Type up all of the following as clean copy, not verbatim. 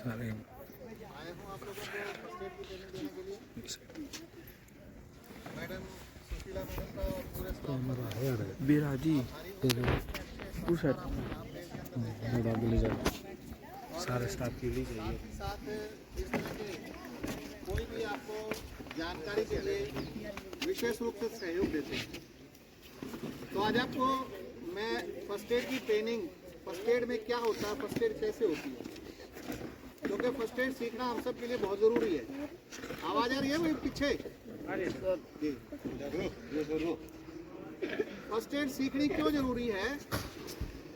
सारे आए हूँ आप लोगों को फर्स्ट एड की ट्रेनिंग देने के लिए। मैडम सुशीला मैडम का और पूरे स्टाफ का बिराजी सारे स्टाफ के लिए चाहिए। साथ इस तरह के कोई भी आपको जानकारी के लिए विशेष रूप से सहयोग देते हैं। तो आज आपको मैं फर्स्ट एड की ट्रेनिंग, फर्स्ट एड में क्या होता है, फर्स्ट एड कैसे होती है, क्योंकि फर्स्ट एड सीखना हम सब के लिए बहुत ज़रूरी है। आवाज़ आ रही है वही पीछे? फर्स्ट एड सीखनी क्यों ज़रूरी है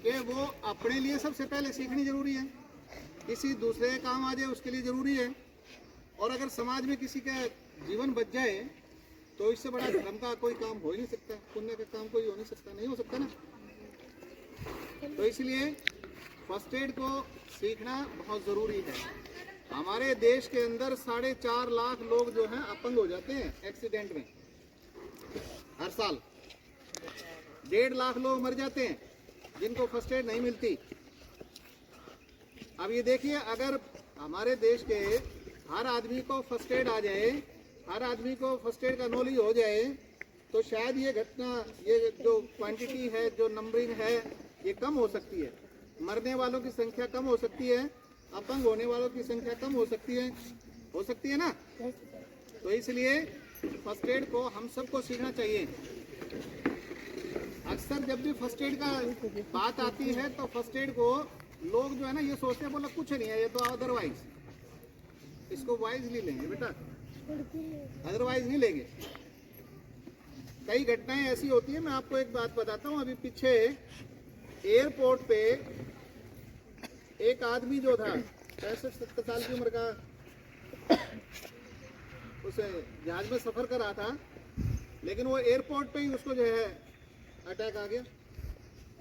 कि वो अपने लिए सबसे पहले सीखनी ज़रूरी है, किसी दूसरे के काम आ जाए उसके लिए ज़रूरी है, और अगर समाज में किसी का जीवन बच जाए तो इससे बड़ा धर्म का कोई काम हो ही नहीं सकता, पुण्य का काम कोई हो नहीं सकता, नहीं हो सकता ना। तो इसलिए फर्स्ट एड को सीखना बहुत ज़रूरी है। हमारे देश के अंदर 4.5 लाख लोग जो हैं अपंग हो जाते हैं एक्सीडेंट में हर साल। 1.5 लाख लोग मर जाते हैं जिनको फर्स्ट एड नहीं मिलती। अब ये देखिए, अगर हमारे देश के हर आदमी को फर्स्ट एड आ जाए, हर आदमी को फर्स्ट एड का नॉलेज हो जाए, तो शायद ये घटना, ये जो क्वांटिटी है, जो नंबरिंग है, ये कम हो सकती है। मरने वालों की संख्या कम हो सकती है, अपंग होने वालों की संख्या कम हो सकती है ना। तो इसलिए फर्स्ट एड को हम सबको सीखना चाहिए। अक्सर जब भी फर्स्ट एड का बात आती है तो फर्स्ट एड को लोग जो है ना ये सोचते हैं, बोला कुछ नहीं है, ये तो अदरवाइज, इसको वाइजली लेंगे बेटा, अदरवाइज नहीं लेंगे। कई घटनाएं ऐसी होती है। मैं आपको एक बात बताता हूँ। अभी पीछे एयरपोर्ट पे एक आदमी जो था 65-70 साल की उम्र का, उसे जहाज में सफर कर रहा था, लेकिन वो एयरपोर्ट पे ही उसको जो है अटैक आ गया,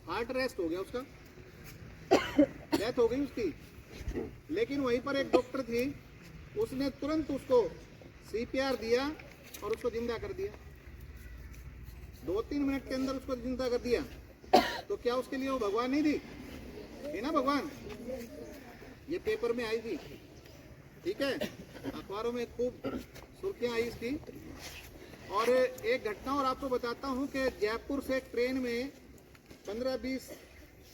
हार्ट अरेस्ट हो गया, उसका डेथ हो गई उसकी। लेकिन वहीं पर एक डॉक्टर थी, उसने तुरंत उसको CPR दिया और उसको जिंदा कर दिया। 2-3 मिनट के अंदर उसको जिंदा कर दिया। तो क्या उसके लिए वो भगवान नहीं थी? है ना भगवान। ये पेपर में आई थी, ठीक है, अखबारों में खूब सुर्खियां आई इसकी। और एक घटना और आपको बताता हूँ कि जयपुर से एक ट्रेन में 15-20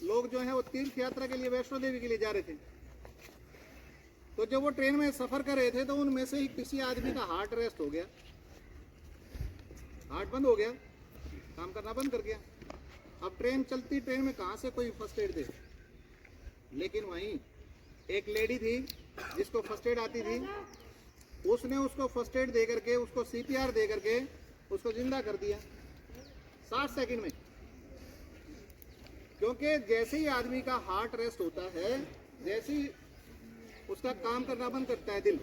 लोग जो हैं वो तीर्थ यात्रा के लिए वैष्णो देवी के लिए जा रहे थे। तो जब वो ट्रेन में सफर कर रहे थे तो उनमें से ही किसी आदमी का हार्ट अरेस्ट हो गया, हार्ट बंद हो गया, काम करना बंद कर गया। अब ट्रेन चलती, ट्रेन में कहाँ से कोई फर्स्ट एड दे। लेकिन वहीं एक लेडी थी जिसको फर्स्ट एड आती थी, उसने उसको फर्स्ट एड दे करके, उसको CPR दे करके उसको जिंदा कर दिया 60 सेकंड में। क्योंकि जैसे ही आदमी का हार्ट अरेस्ट होता है, जैसे ही उसका काम करना बंद करता है दिल,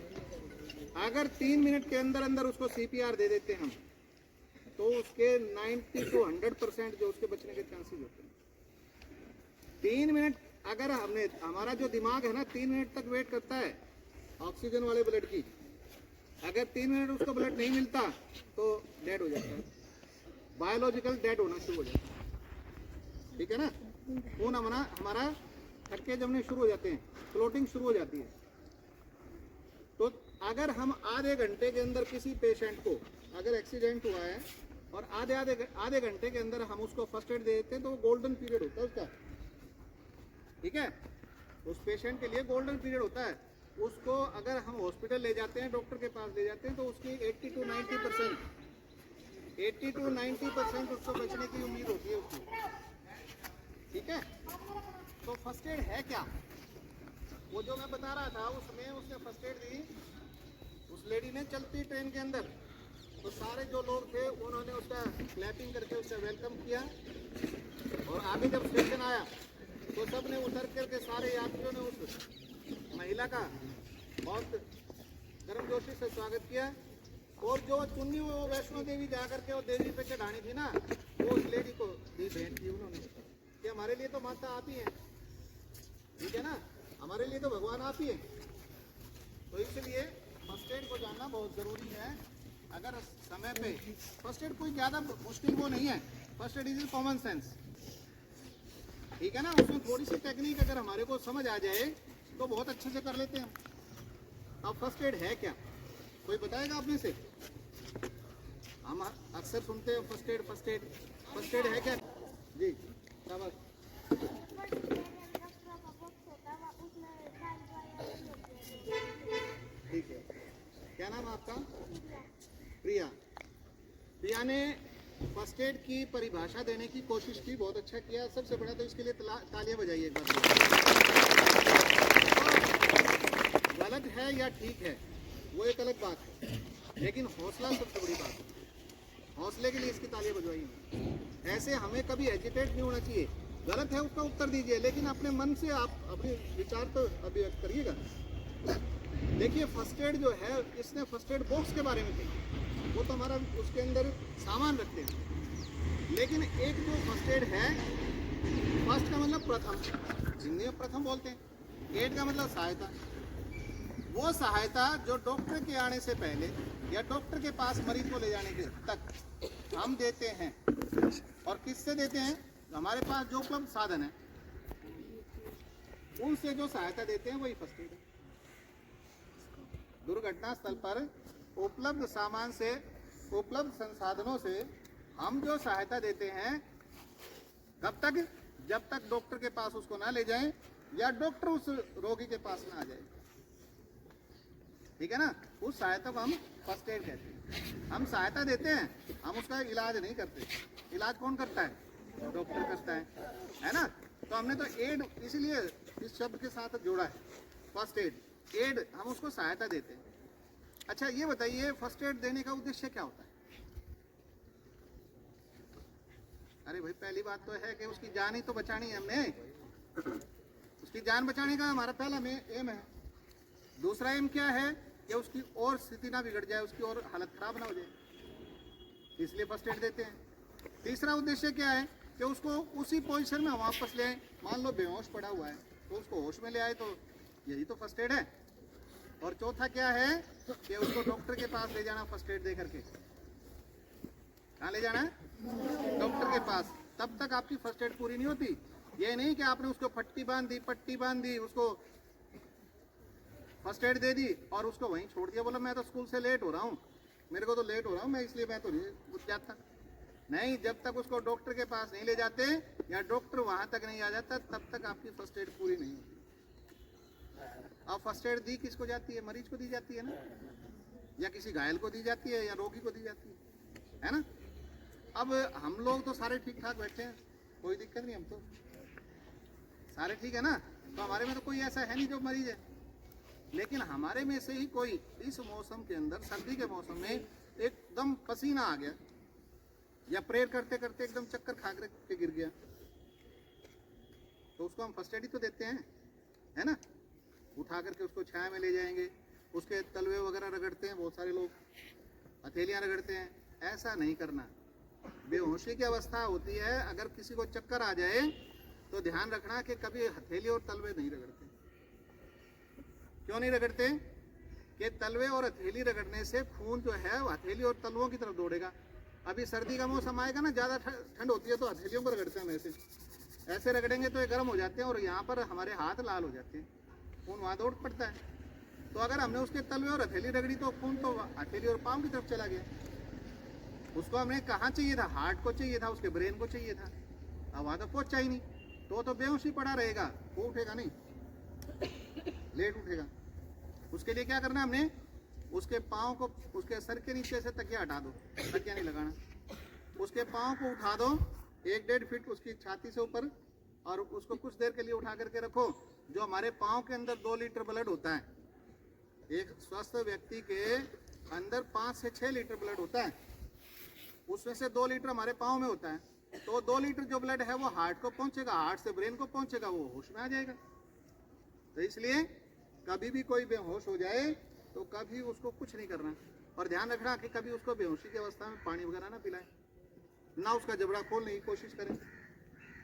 अगर 3 मिनट के अंदर अंदर उसको CPR दे देते हैं हम, तो उसके 90 to 100% जो उसके बचने के चांसेस होते हैं। 3 मिनट अगर हमने, हमारा जो दिमाग है ना 3 मिनट तक वेट करता है ऑक्सीजन वाले ब्लड की, अगर 3 मिनट उसको ब्लड नहीं मिलता तो डेड हो जाता है, बायोलॉजिकल डेड होना शुरू हो जाता है, ठीक है ना। खून हमारा थक्के जमने शुरू हो जाते हैं, क्लोटिंग शुरू हो जाती है। तो अगर हम आधे घंटे के अंदर किसी पेशेंट को, अगर एक्सीडेंट हुआ है और आधे घंटे के अंदर हम उसको फर्स्ट एड दे देते हैं, तो वो गोल्डन पीरियड होता है उसका, ठीक है। उस पेशेंट के लिए गोल्डन पीरियड होता है। उसको अगर हम हॉस्पिटल ले जाते हैं, डॉक्टर के पास ले जाते हैं, तो उसकी 80 to 90% उसको बचने की उम्मीद होती है उसकी, ठीक है। तो फर्स्ट एड है क्या? वो जो मैं बता रहा था, उसमें उसने फर्स्ट एड दी उस लेडी ने चलती ट्रेन के अंदर। तो सारे जो लोग थे उन्होंने उसका क्लैपिंग करके उसका वेलकम किया, और आगे जब स्टेशन आया तो सब ने उतर करके, सारे यात्रियों ने उस महिला का बहुत गर्मजोशी से स्वागत किया। और जो चुन्नी वो वैष्णो देवी जा करके वो देवी पे चढ़ानी थी ना, वो उस लेडी को दी, भेंट की उन्होंने कि हमारे लिए तो माता आप ही है, ठीक है ना, हमारे लिए तो भगवान आप ही है। तो इसलिए फर्स्ट एड को जानना बहुत ज़रूरी है। अगर समय पे फर्स्ट एड कोई ज़्यादा मुश्किल वो नहीं है, first aid is common sense, ठीक है ना। उसमें थोड़ी सी टेक्निक अगर हमारे को समझ आ जाए तो बहुत अच्छे से कर लेते हैं हम। अब फर्स्ट एड है क्या, कोई बताएगा आप में से? हम अक्सर सुनते हैं first aid first aid, first aid है क्या जी? शाबाश। ठीक है, क्या नाम है आपका? प्रिया। प्रिया ने फर्स्ट एड की परिभाषा देने की कोशिश की, बहुत अच्छा किया। सबसे बड़ा तो इसके लिए तालियां बजाइए एक बार। गलत है या ठीक है वो एक अलग बात है, लेकिन हौसला सबसे बड़ी बात है। हौसले के लिए इसकी तालियां बजवाइए। ऐसे हमें कभी एजिटेट नहीं होना चाहिए। गलत है उसका उत्तर दीजिए, लेकिन अपने मन से आप अपने विचार तो अभिव्यक्त करिएगा। देखिए फर्स्ट एड जो है, इसने फर्स्ट एड बॉक्स के बारे में कही, वो तो हमारा उसके अंदर सामान रखते हैं। लेकिन एक जो फर्स्ट एड है, फर्स्ट का मतलब प्रथम, हिंदी में प्रथम बोलते हैं। एड का मतलब सहायता। वो सहायता जो डॉक्टर के आने से पहले या डॉक्टर के पास मरीज को ले जाने के तक हम देते हैं। और किससे देते हैं? हमारे पास जो उपलब्ध साधन है उनसे जो सहायता देते हैं वही फर्स्ट एड है। दुर्घटना स्थल पर उपलब्ध सामान से, उपलब्ध संसाधनों से हम जो सहायता देते हैं, कब तक? जब तक डॉक्टर के पास उसको ना ले जाएं या डॉक्टर उस रोगी के पास ना आ जाए। ठीक है ना? उस सहायता को हम फर्स्ट एड कहते हैं। हम सहायता देते हैं, हम उसका इलाज नहीं करते। इलाज कौन करता है? डॉक्टर करता है ना? तो हमने तो एड इसीलिए इस शब्द के साथ जोड़ा है, फर्स्ट एड। एड हम उसको सहायता देते हैं। अच्छा ये बताइए, फर्स्ट एड देने का उद्देश्य क्या होता है? अरे भाई पहली बात तो है कि उसकी जान ही तो बचानी है हमने। उसकी जान बचाने का हमारा पहला एम है। दूसरा एम क्या है कि उसकी और स्थिति ना बिगड़ जाए, उसकी और हालत खराब ना हो जाए, इसलिए फर्स्ट एड देते हैं। तीसरा उद्देश्य क्या है कि उसको उसी पोजीशन में वापस ले आए। मान लो बेहोश पड़ा हुआ है तो उसको होश में ले आए, तो यही तो फर्स्ट एड है। और चौथा क्या है कि उसको डॉक्टर के पास ले जाना फर्स्ट एड दे करके। कहाँ ले जाना है? डॉक्टर के पास। तब तक आपकी फर्स्ट एड पूरी नहीं होती। ये नहीं कि आपने उसको पट्टी बांध दी, पट्टी बांध दी, उसको फर्स्ट एड दे दी और उसको वहीं छोड़ दिया, बोला मैं तो स्कूल से लेट हो रहा हूँ, मेरे को तो लेट हो रहा हूँ मैं, इसलिए मैं तो नहीं उठ जाता। नहीं, जब तक उसको डॉक्टर के पास नहीं ले जाते या डॉक्टर वहां तक नहीं आ जाता, तब तक आपकी फर्स्ट एड पूरी नहीं होती। अब फर्स्ट एड दी किसको जाती है? मरीज को दी जाती है ना, या किसी घायल को दी जाती है, या रोगी को दी जाती है ना? अब हम लोग तो सारे ठीक ठाक बैठे हैं, कोई दिक्कत नहीं, हम तो सारे ठीक है ना। तो हमारे में तो कोई ऐसा है नहीं जो मरीज है। लेकिन हमारे में से ही कोई इस मौसम के अंदर, सर्दी के मौसम में एकदम पसीना आ गया या प्रेयर करते करते एकदम चक्कर खा के गिर गया, तो उसको हम फर्स्ट एड ही तो देते हैं, है ना? उठा करके उसको छाया में ले जाएंगे, उसके तलवे वगैरह रगड़ते हैं, बहुत सारे लोग हथेलियां रगड़ते हैं। ऐसा नहीं करना। बेहोशी की अवस्था होती है, अगर किसी को चक्कर आ जाए तो ध्यान रखना कि कभी हथेली और तलवे नहीं रगड़ते। क्यों नहीं रगड़ते? कि तलवे और हथेली रगड़ने से खून जो है वो हथेली और तलवों की तरफ दौड़ेगा। अभी सर्दी का मौसम आएगा ना, ज़्यादा ठंड होती है तो हथेलियों को रगड़ते हैं, ऐसे रगड़ेंगे तो ये गर्म हो जाते हैं और यहाँ पर हमारे हाथ लाल हो जाते हैं, खून वहाँ दौड़ पड़ता है। तो अगर हमने उसके तलवे और हथेली रगड़ी तो खून तो हथेली और पाँव की तरफ चला गया। उसको हमने कहाँ चाहिए था? हार्ट को चाहिए था, उसके ब्रेन को चाहिए था। अब वहाँ तो पहुँचा ही नहीं, तो बेहोश ही पड़ा रहेगा, वो उठेगा नहीं, लेट उठेगा। उसके लिए क्या करना हमने? उसके पाँव को, उसके सर के नीचे से तकिया हटा दो, तकिया नहीं लगाना। उसके पाँव को उठा दो 1-1.5 फीट उसकी छाती से ऊपर, और उसको कुछ देर के लिए उठा करके रखो। जो हमारे पाँव के अंदर 2 लीटर ब्लड होता है, एक स्वस्थ व्यक्ति के अंदर 5 से 6 लीटर ब्लड होता है, उसमें से 2 लीटर हमारे पाँव में होता है। तो 2 लीटर जो ब्लड है वो हार्ट को पहुंचेगा, हार्ट से ब्रेन को पहुंचेगा, वो होश में आ जाएगा। तो इसलिए कभी भी कोई बेहोश हो जाए तो कभी उसको कुछ नहीं करना, और ध्यान रखना कि कभी उसको बेहोशी की अवस्था में पानी वगैरह ना पिलाएं, ना उसका जबड़ा खोलने की कोशिश करें।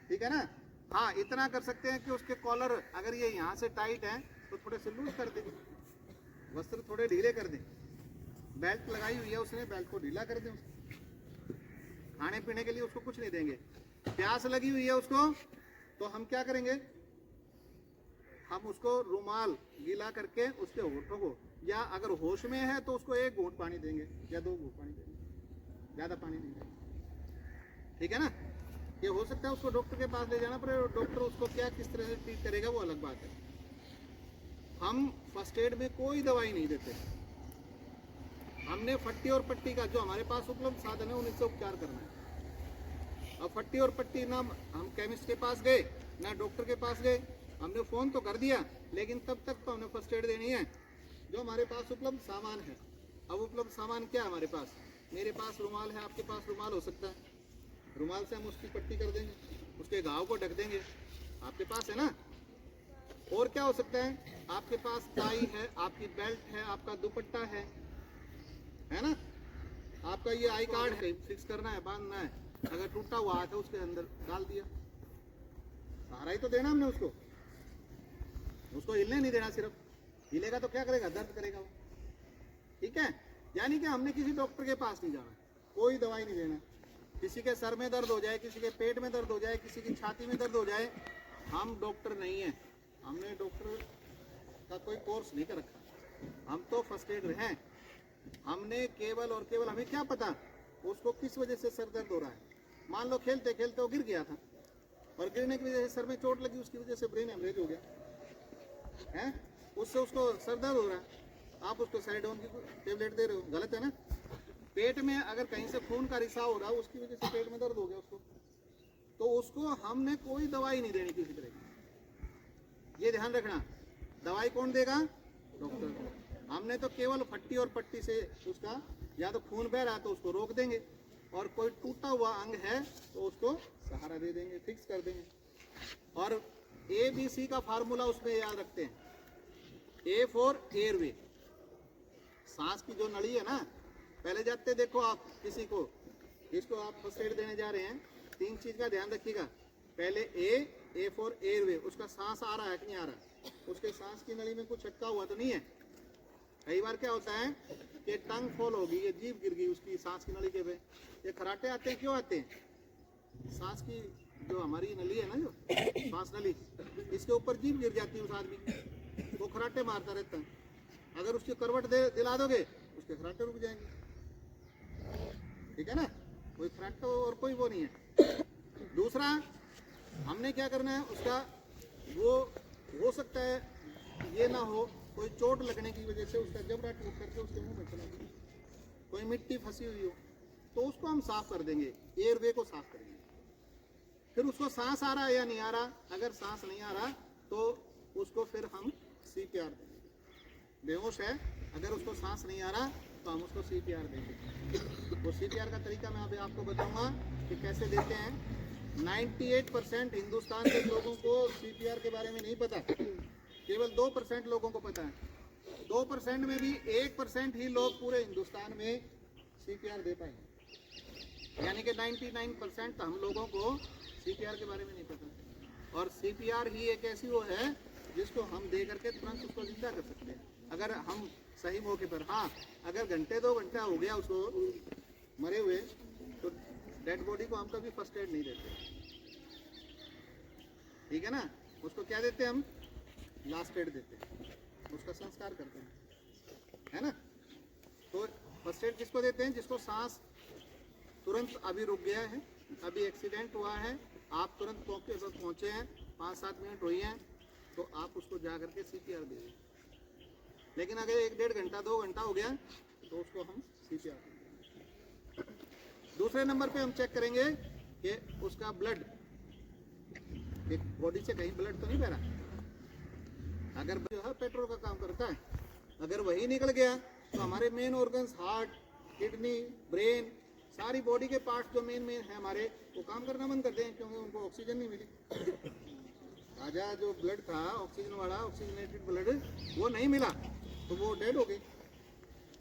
ठीक है ना? हाँ, इतना कर सकते हैं कि उसके कॉलर अगर ये यहाँ से टाइट है तो थोड़े से लूज कर दें, वस्त्र थोड़े ढीले कर दें। बेल्ट लगाई हुई है उसने, बेल्ट को ढीला कर दें। खाने पीने के लिए उसको कुछ नहीं देंगे। प्यास लगी हुई है उसको, तो हम क्या करेंगे? हम उसको रुमाल गीला करके उसके होठों को, या अगर होश में है तो उसको 1 घूंट पानी देंगे या 2 घूंट पानी देंगे, ज़्यादा पानी नहीं देंगे। ठीक है ना। ये हो सकता है उसको डॉक्टर के पास ले जाना पड़े, डॉक्टर उसको क्या किस तरह से ट्रीट करेगा वो अलग बात है। हम फर्स्ट एड में कोई दवाई नहीं देते। हमने फट्टी और पट्टी का जो हमारे पास उपलब्ध साधन है उनसे उपचार करना है। अब फट्टी और पट्टी ना हम केमिस्ट के पास गए ना डॉक्टर के पास गए, हमने फ़ोन तो कर दिया, लेकिन तब तक तो हमने फर्स्ट एड देनी है जो हमारे पास उपलब्ध सामान है। अब उपलब्ध सामान क्या है हमारे पास? मेरे पास रुमाल है, आपके पास रुमाल हो सकता है, रुमाल से हम उसकी पट्टी कर देंगे, उसके घाव को ढक देंगे, आपके पास है ना। और क्या हो सकता है? आपके पास टाई है, आपकी बेल्ट है, आपका दुपट्टा है ना, आपका ये आई कार्ड है, फिक्स करना है, बांधना है, अगर टूटा हुआ है तो उसके अंदर डाल दिया, सहारा ही तो देना हमने उसको हिलने नहीं देना। सिर्फ हिलेगा तो क्या करेगा? दर्द करेगा वो। ठीक है, यानी कि हमने किसी डॉक्टर के पास नहीं जाना, कोई दवाई नहीं देना। किसी के सर में दर्द हो जाए, किसी के पेट में दर्द हो जाए, किसी की छाती में दर्द हो जाए, हम डॉक्टर नहीं है, हमने डॉक्टर का कोई कोर्स नहीं कर रखा, हम तो फर्स्ट एडर हैं। हमने केवल और केवल, हमें क्या पता उसको किस वजह से सर दर्द हो रहा है। मान लो खेलते खेलते वो गिर गया था और गिरने की वजह से सर में चोट लगी, उसकी वजह से ब्रेन हेमरेज हो गया है, उससे उसको सर दर्द हो रहा है, आप उसको साइडोन की टेबलेट दे रहे हो, गलत है ना। पेट में अगर कहीं से खून का रिसाव हो रहा है, उसकी वजह से पेट में दर्द हो गया उसको, तो उसको हमने कोई दवाई नहीं देनी किसी तरह की, ये ध्यान रखना। दवाई कौन देगा? डॉक्टर। हमने तो केवल फट्टी और पट्टी से उसका, या तो खून बह रहा है तो उसको रोक देंगे, और कोई टूटा हुआ अंग है तो उसको सहारा दे देंगे, फिक्स कर देंगे। और ABC का फार्मूला उसमें याद रखते हैं। A फॉर एयरवे, सांस की जो नली है ना, पहले जाते देखो आप किसी को, जिसको आप फर्स्ट एड देने जा रहे हैं, 3 चीज का ध्यान रखिएगा। पहले A फॉर एयरवे, उसका सांस आ रहा है कि नहीं आ रहा, उसके सांस की नली में कुछ अटका हुआ तो नहीं है। कई बार क्या होता है कि टंग फॉल होगी, ये जीभ गिर गई उसकी सांस की नली के पे। ये खराटे आते हैं, क्यों आते हैं? सांस की जो हमारी नली है ना, जो सांस नली, इसके ऊपर जीभ गिर जाती है उस आदमी की, वो खराटे मारता रहता है। अगर उसकी करवट दिला दोगे, उसके खराटे रुक जाएंगे। ठीक है ना, कोई खराटे और कोई वो नहीं है। दूसरा, हमने क्या करना है, उसका वो हो सकता है ये ना हो, कोई चोट लगने की वजह से उसका जबड़ा टूट करके उसके मुंह में चला गया, कोई मिट्टी फंसी हुई हो, तो उसको हम साफ कर देंगे, एयरवे को साफ करेंगे। फिर उसको सांस आ रहा है या नहीं आ रहा, अगर सांस नहीं आ रहा तो उसको फिर हम CPR देंगे। बेहोश है, अगर उसको सांस नहीं आ रहा तो हम उसको CPR देंगे। वो CPR का तरीका मैं अभी आपको बताऊंगा कि कैसे देते हैं। 98% हिंदुस्तान के लोगों को CPR के बारे में नहीं पता, केवल 2% लोगों को पता है। 2% में भी 1% ही लोग पूरे हिंदुस्तान में CPR दे पाएंगे, यानी कि 99% हम लोगों को CPR के बारे में नहीं पता। और CPR ही एक ऐसी वो है जिसको हम दे करके तुरंत उसको जिंदा कर सकते हैं, अगर हम सही मौके पर। हाँ, अगर घंटे 2 घंटा हो गया उसको मरे हुए, तो डेड बॉडी को हम कभी फर्स्ट एड नहीं देते। ठीक है ना, उसको क्या देते हैं हम? लास्ट एड देते हैं, उसका संस्कार करते हैं, है ना। तो फर्स्ट एड किसको देते हैं? जिसको सांस तुरंत अभी रुक गया है, अभी एक्सीडेंट हुआ है, आप तुरंत मौके पर पहुंचे हैं, 5-7 मिनट हुई हैं, तो आप उसको जा करके CPR दे दें। लेकिन अगर 1-1.5 घंटा 2 घंटा हो गया तो उसको हम CPR देंगे। दूसरे नंबर पे हम चेक करेंगे कि उसका ब्लड, बॉडी से कहीं ब्लड तो नहीं बह रहा। अगर जो है पेट्रोल का काम करता है, अगर वही निकल गया तो हमारे main organs, heart, kidney, brain, सारी बॉडी के पार्ट्स जो मेन है हमारे, वो काम करना बंद कर दें, क्योंकि उनको ऑक्सीजन नहीं मिली। ताजा जो ब्लड था, ऑक्सीजन वाला, ऑक्सीजनेटेड ब्लड, वो नहीं मिला तो वो डेड हो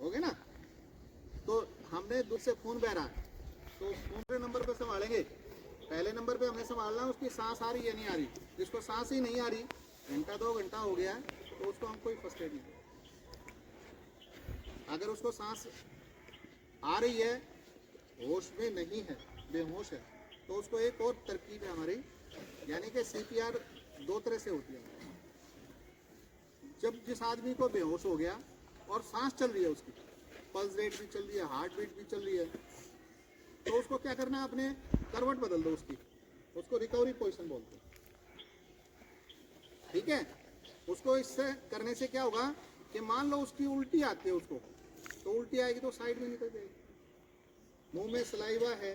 गए ना। तो हमने दूध से खून बह रहा है, तो दूसरे नंबर पे संभालेंगे। पहले नंबर पे हमें संभालना उसकी सांस आ रही है नहीं आ रही। जिसको सांस ही नहीं आ रही, घंटा 2 घंटा हो गया, तो उसको हम कोई फर्स्ट एड नहीं देंगे। अगर उसको सांस आ रही है, होश में नहीं है, बेहोश है, तो उसको एक और तरकीब है हमारी, यानी कि CPR 2 तरह से होती है। जब जिस आदमी को बेहोश हो गया और सांस चल रही है, उसकी पल्स रेट भी चल रही है, हार्ट बीट भी चल रही है, तो उसको क्या करना है, अपने करवट बदल दो उसकी, उसको रिकवरी पोजीशन बोलते हैं। ठीक है, उसको इससे करने से क्या होगा कि मान लो उसकी उल्टी आती है, उसको तो उल्टी आएगी तो साइड में निकल जाएगी, मुंह में सलाइवा है,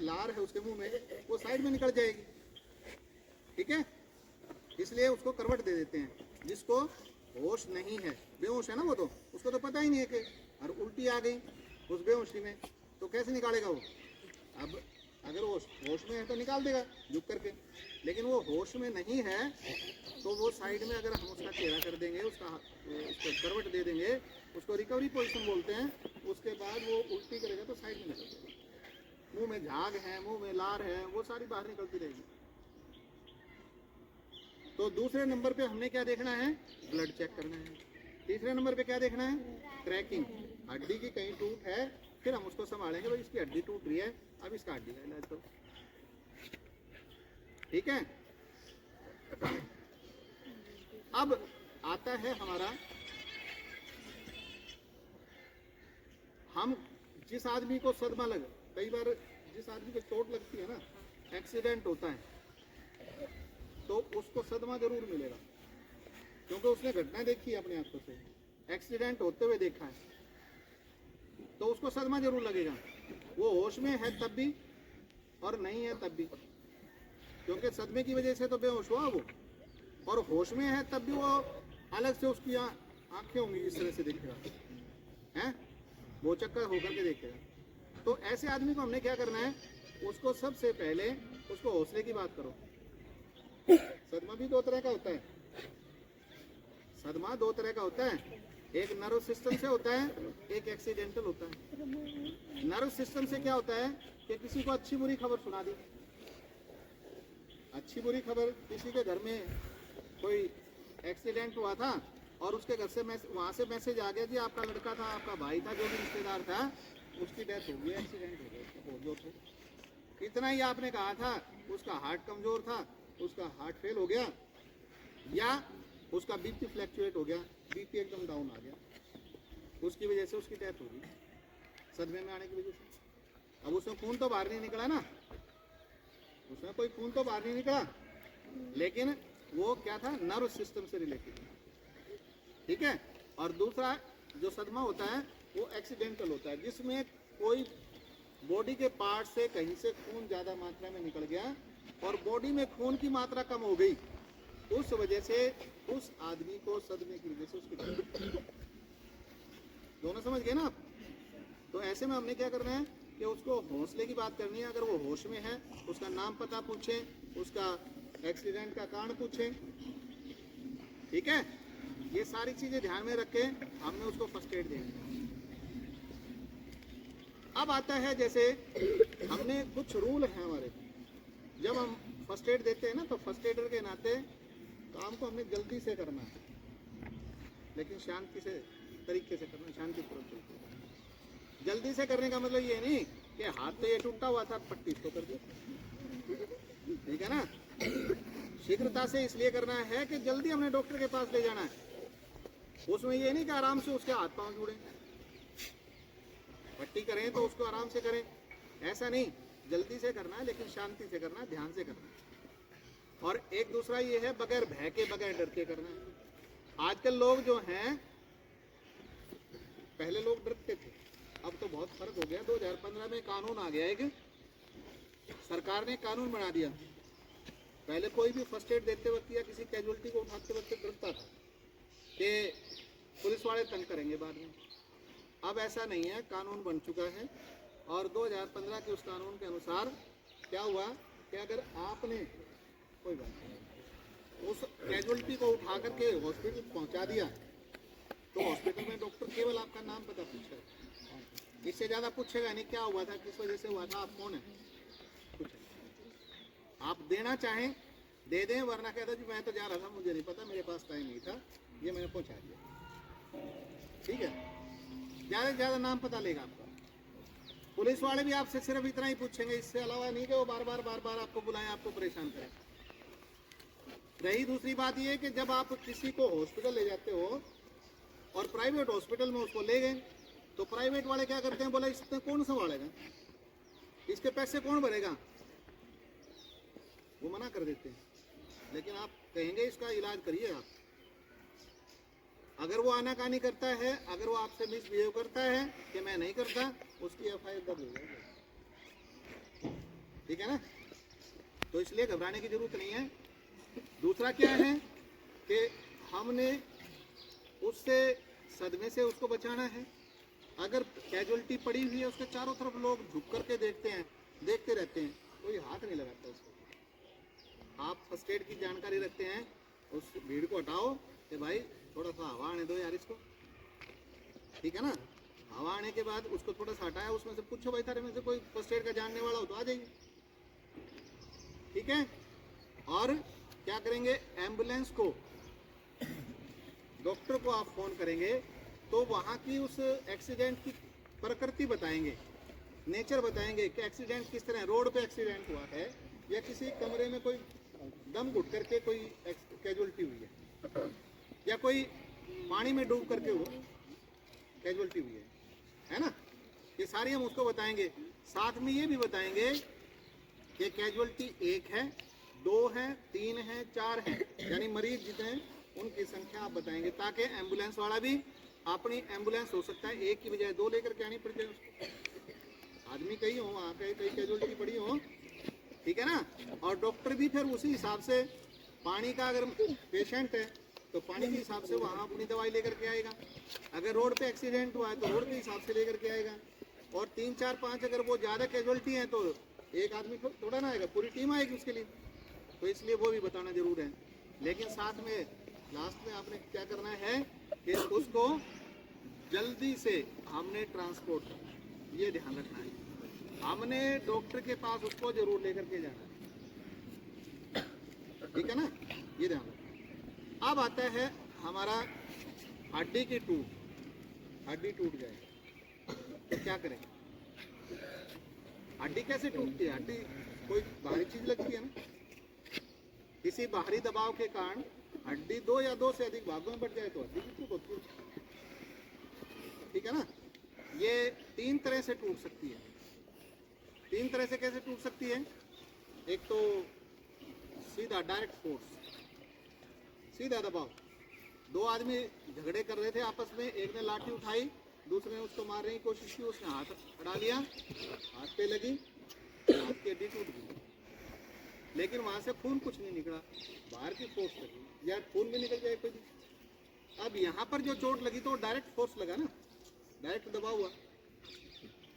लार है उसके मुंह में, वो साइड में निकल जाएगी। ठीक है, इसलिए उसको करवट दे देते हैं। जिसको होश नहीं है, बेहोश है ना वो, तो उसको तो पता ही नहीं है कि और उल्टी आ गई उस बेहोशी में, तो कैसे निकालेगा वो। अब अगर वो होश में है तो निकाल देगा झुक करके, लेकिन वो होश में नहीं है तो वो साइड में अगर हम उसका चेहरा कर देंगे, उसको करवट दे देंगे, उसको रिकवरी पोजीशन बोलते हैं, उसके बाद वो उल्टी करेगा तो साइड में निकल जाएगा। मुंह में झाग है, मुंह में लार है, वो सारी बाहर निकलती रहेगी। तो दूसरे नंबर पे हमने क्या देखना है, ब्लड चेक करना है। तीसरे नंबर पे क्या देखना है, क्रैकिंग, हड्डी की कहीं टूट है, फिर हम उसको संभालेंगे, भाई इसकी हड्डी टूट रही है, अब इसका हड्डी का इलाज करो। ठीक है, अब आता है हमारा, हम जिस आदमी को सदमा लगे, कई बार जिस आदमी को चोट लगती है ना, एक्सीडेंट होता है, तो उसको सदमा जरूर मिलेगा, क्योंकि उसने घटना देखी है अपने आंखों से, एक्सीडेंट होते हुए देखा है, तो उसको सदमा जरूर लगेगा। वो होश में है तब भी और नहीं है तब भी, क्योंकि सदमे की वजह से तो बेहोश हुआ वो, और होश में है तब भी वो अलग से उसकी आंखें होंगी, इस तरह से देखेगा, हैं, वो चक्कर होकर के देखेगा। तो ऐसे आदमी को हमने क्या करना है, उसको सबसे पहले उसको हौसले की बात करो। सदमा भी दो तरह का होता है, सदमा दो तरह का होता है, एक नर्व सिस्टम से होता है, एक एक्सीडेंटल होता है। नर्व सिस्टम से क्या होता है कि किसी को अच्छी बुरी खबर सुना दी, अच्छी बुरी खबर, किसी के घर में कोई एक्सीडेंट हुआ था और उसके घर से वहाँ से मैसेज आ गया कि आपका लड़का था, आपका भाई था, जो भी रिश्तेदार था, उसकी डेथ हो गई, एक्सीडेंट हो गया, उसका बहुत जोर से। इतना ही आपने कहा था, उसका हार्ट कमजोर था, उसका हार्ट फेल हो गया, या उसका बीपी फ्लैक्चुएट हो गया, बीपी एकदम डाउन आ गया, उसकी वजह से उसकी डेथ हो गई, सदमे में आने की वजह से। अब उसमें खून तो बाहर नहीं निकला ना, उसमें कोई खून तो बाहर नहीं निकला, लेकिन वो क्या था, नर्व सिस्टम से रिलेटेड। ठीक है, और दूसरा जो सदमा होता है वो एक्सीडेंटल होता है, जिसमें कोई बॉडी के पार्ट से कहीं से खून ज्यादा मात्रा में निकल गया और बॉडी में खून की मात्रा कम हो गई, उस वजह से उस आदमी को सदमे की वजह से उसकी, दोनों समझ गए ना आप। तो ऐसे में हमने क्या करना है कि उसको हौसले की बात करनी है। अगर वो होश में है, उसका नाम पता पूछें, उसका एक्सीडेंट का कारण पूछें। ठीक है, ये सारी चीजें ध्यान में रख के हमने उसको फर्स्ट एड देंगे। अब आता है, जैसे हमने कुछ रूल हैं हमारे, जब हम फर्स्ट एड देते हैं ना, तो फर्स्ट एडर के नाते काम को हमने जल्दी से करना है, लेकिन शांति से तरीके से करना, शांतिपूर्वक। जल्दी से करने का मतलब ये नहीं कि हाथ तो ये टूटा हुआ था, पट्टी इसको कर दी, ठीक है ना। शीघ्रता से इसलिए करना है कि जल्दी हमने डॉक्टर के पास ले जाना है। उसमें ये नहीं कि आराम से उसके हाथ पांव जुड़े, पट्टी करें तो उसको आराम से करें, ऐसा नहीं, जल्दी से करना है, लेकिन शांति से करना है, ध्यान से करना है। और एक दूसरा ये है, बगैर भय के, बगैर डर के करना है। आजकल लोग जो हैं, पहले लोग डरते थे, अब तो बहुत फर्क हो गया। 2015 में कानून आ गया, एक सरकार ने कानून बना दिया। पहले कोई भी फर्स्ट एड देते वक्त या किसी कैजुअलिटी को उठाते वक्त डरता था कि पुलिस वाले तंग करेंगे बाद में। अब ऐसा नहीं है, कानून बन चुका है, और 2015 के उस कानून के अनुसार क्या हुआ कि अगर आपने कोई बात उस कैजुअलिटी को उठा करके हॉस्पिटल पहुंचा दिया, तो हॉस्पिटल में डॉक्टर केवल आपका नाम पता पूछेगा, इससे ज़्यादा पूछेगा नहीं क्या हुआ था, किस वजह से हुआ था, आप कौन है, कुछ आप देना चाहें दे दें, वरना कहता जी मैं तो जा रहा था, मुझे नहीं पता, मेरे पास टाइम नहीं था, ये मैंने पहुंचा दिया। ठीक है, ज़्यादा से ज़्यादा नाम पता लेगा आपका। पुलिस वाले भी आपसे सिर्फ इतना ही पूछेंगे, इससे अलावा नहीं कि वो बार बार आपको बुलाएं, आपको परेशान करें। रही दूसरी बात ये कि जब आप किसी को हॉस्पिटल ले जाते हो और प्राइवेट हॉस्पिटल में उसको ले गए, तो प्राइवेट वाले क्या करते हैं, बोला इसमें कौन संभालेगा, इसके पैसे कौन भरेगा, वो मना कर देते हैं। लेकिन आप कहेंगे इसका इलाज करिए आप। अगर वो आनाकानी करता है, अगर वो आपसे मिसबिहेव करता है कि मैं नहीं करता, उसकी एफआईआर दर्ज हो जाएगी। ठीक है ना? तो इसलिए घबराने की जरूरत नहीं है। दूसरा क्या है कि हमने उससे सदमे से उसको बचाना है। अगर कैजुअलिटी पड़ी हुई है, उसके चारों तरफ लोग झुक करके देखते हैं, देखते रहते हैं, कोई हाथ नहीं लगाता उसको। आप फर्स्ट एड की जानकारी रखते हैं, उस भीड़ को हटाओ कि भाई थोड़ा सा हवा आने दो यार इसको। ठीक है ना? हवा आने के बाद उसको थोड़ा सा हटाया, उसमें से पूछो भाई तारे में से कोई फर्स्ट एड का जानने वाला हो तो आ जाइए। ठीक है? और क्या करेंगे, एम्बुलेंस को, डॉक्टर को आप फोन करेंगे तो वहाँ की उस एक्सीडेंट की प्रकृति बताएंगे, नेचर बताएंगे कि एक्सीडेंट किस तरह, रोड पे एक्सीडेंट हुआ है या किसी कमरे में कोई दम घुट करके कोई कैजुअलिटी हुई है, या कोई पानी में डूब करके वो कैजुअलिटी हुई है ना? ये सारी हम उसको बताएंगे। साथ में ये भी बताएंगे कि कैजुअलिटी 1 है, 2 है, 3 है, 4 है, यानी मरीज जितने उनकी संख्या आप बताएंगे, ताकि एम्बुलेंस वाला भी अपनी एम्बुलेंस हो सकता है 1 की बजाय 2 लेकर के आनी पड़ जाए उसको। आदमी कई हो, वहाँ कहीं कैजुअलिटी पड़ी हो। ठीक है ना? और डॉक्टर भी फिर उसी हिसाब से, पानी का अगर पेशेंट है तो पानी के हिसाब से वहाँ अपनी दवाई लेकर के आएगा। अगर रोड पे एक्सीडेंट हुआ है तो रोड के हिसाब से लेकर के आएगा। और 3, 4, 5 अगर वो ज़्यादा कैजुअलिटी है तो एक आदमी थोड़ा ना आएगा, पूरी टीम आएगी उसके लिए। तो इसलिए वो भी बताना जरूर है। लेकिन साथ में लास्ट में आपने क्या करना है कि उसको जल्दी से हमने ट्रांसपोर्ट, ये ध्यान रखना है, हमने डॉक्टर के पास उसको जरूर लेकर के जाना है। ठीक है ना? ये ध्यान रखना। अब आता है हमारा हड्डी की टूट, हड्डी टूट जाए तो क्या करें? हड्डी कैसे टूटती है? हड्डी कोई बाहरी चीज लगती है ना, किसी बाहरी दबाव के कारण हड्डी 2 या 2 से अधिक भागों में बढ़ जाए तो हड्डी की टूट होती है। ठीक है ना? ये 3 तरह से टूट सकती है। 3 तरह से कैसे टूट सकती है? एक तो सीधा डायरेक्ट फोर्स, सीधा दबाव। 2 आदमी झगड़े कर रहे थे आपस में, एक ने लाठी उठाई, दूसरे ने उसको मारने की कोशिश की, उसने हाथ अड़ा लिया, हाथ पे लगी, हाथ की हड्डी टूट गई। लेकिन वहां से खून कुछ नहीं निकला, बाहर की फोर्स लगी, या खून भी निकल जाए कोई। अब यहाँ पर जो चोट लगी तो डायरेक्ट फोर्स लगा ना, डायरेक्ट दबाव हुआ।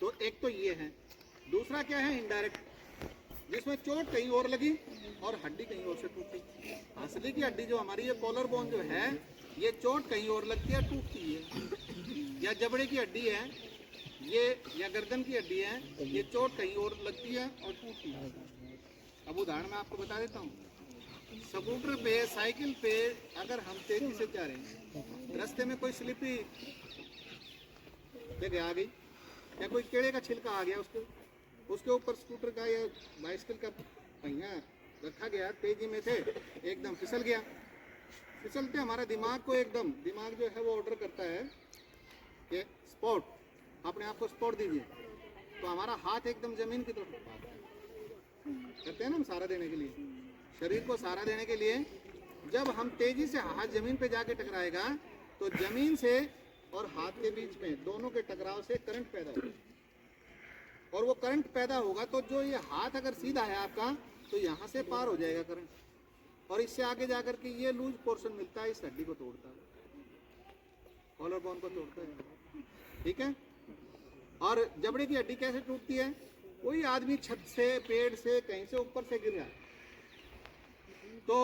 तो एक तो ये है। दूसरा क्या है? इनडायरेक्ट, जिसमें चोट कहीं और लगी और हड्डी कहीं और से टूटी। असली की हड्डी जो हमारी ये कॉलर बोन जो है, ये चोट कहीं और लगती है, टूटती है। या जबड़े की हड्डी है ये, या गर्दन की हड्डी है, ये चोट कहीं और लगती है और टूटती है। अब उदाहरण मैं आपको बता देता हूँ। स्कूटर पे, साइकिल पे अगर हम तेजी से जा रहे हैं, रास्ते में कोई स्लिपी जगह आ गई या कोई केले का छिलका आ गया, उसके ऊपर स्कूटर का या बाइसिकल का पहिया रखा गया, तेजी में थे, एकदम फिसल गया। फिसलते हमारा दिमाग को एकदम, दिमाग जो है वो ऑर्डर करता है कि स्पॉट, अपने आप को स्पॉट दीजिए। तो हमारा हाथ एकदम जमीन की तरफ उठाता है, करते हैं ना हम सहारा देने के लिए, शरीर को सहारा देने के लिए। जब हम तेजी से हाथ जमीन पे जाके टकराएगा तो जमीन से और हाथ के बीच में, दोनों के टकराव से करंट पैदा होगा। और वो करंट पैदा होगा तो जो ये हाथ अगर सीधा है आपका, तो यहाँ से पार हो जाएगा करंट, और इससे आगे जाकर के ये लूज पोर्शन मिलता है, इस हड्डी को तोड़ता है, कॉलर बोन को तोड़ता है। ठीक है? और जबड़े की हड्डी कैसे टूटती है? कोई आदमी छत से, पेड़ से, कहीं से ऊपर से गिर गया, तो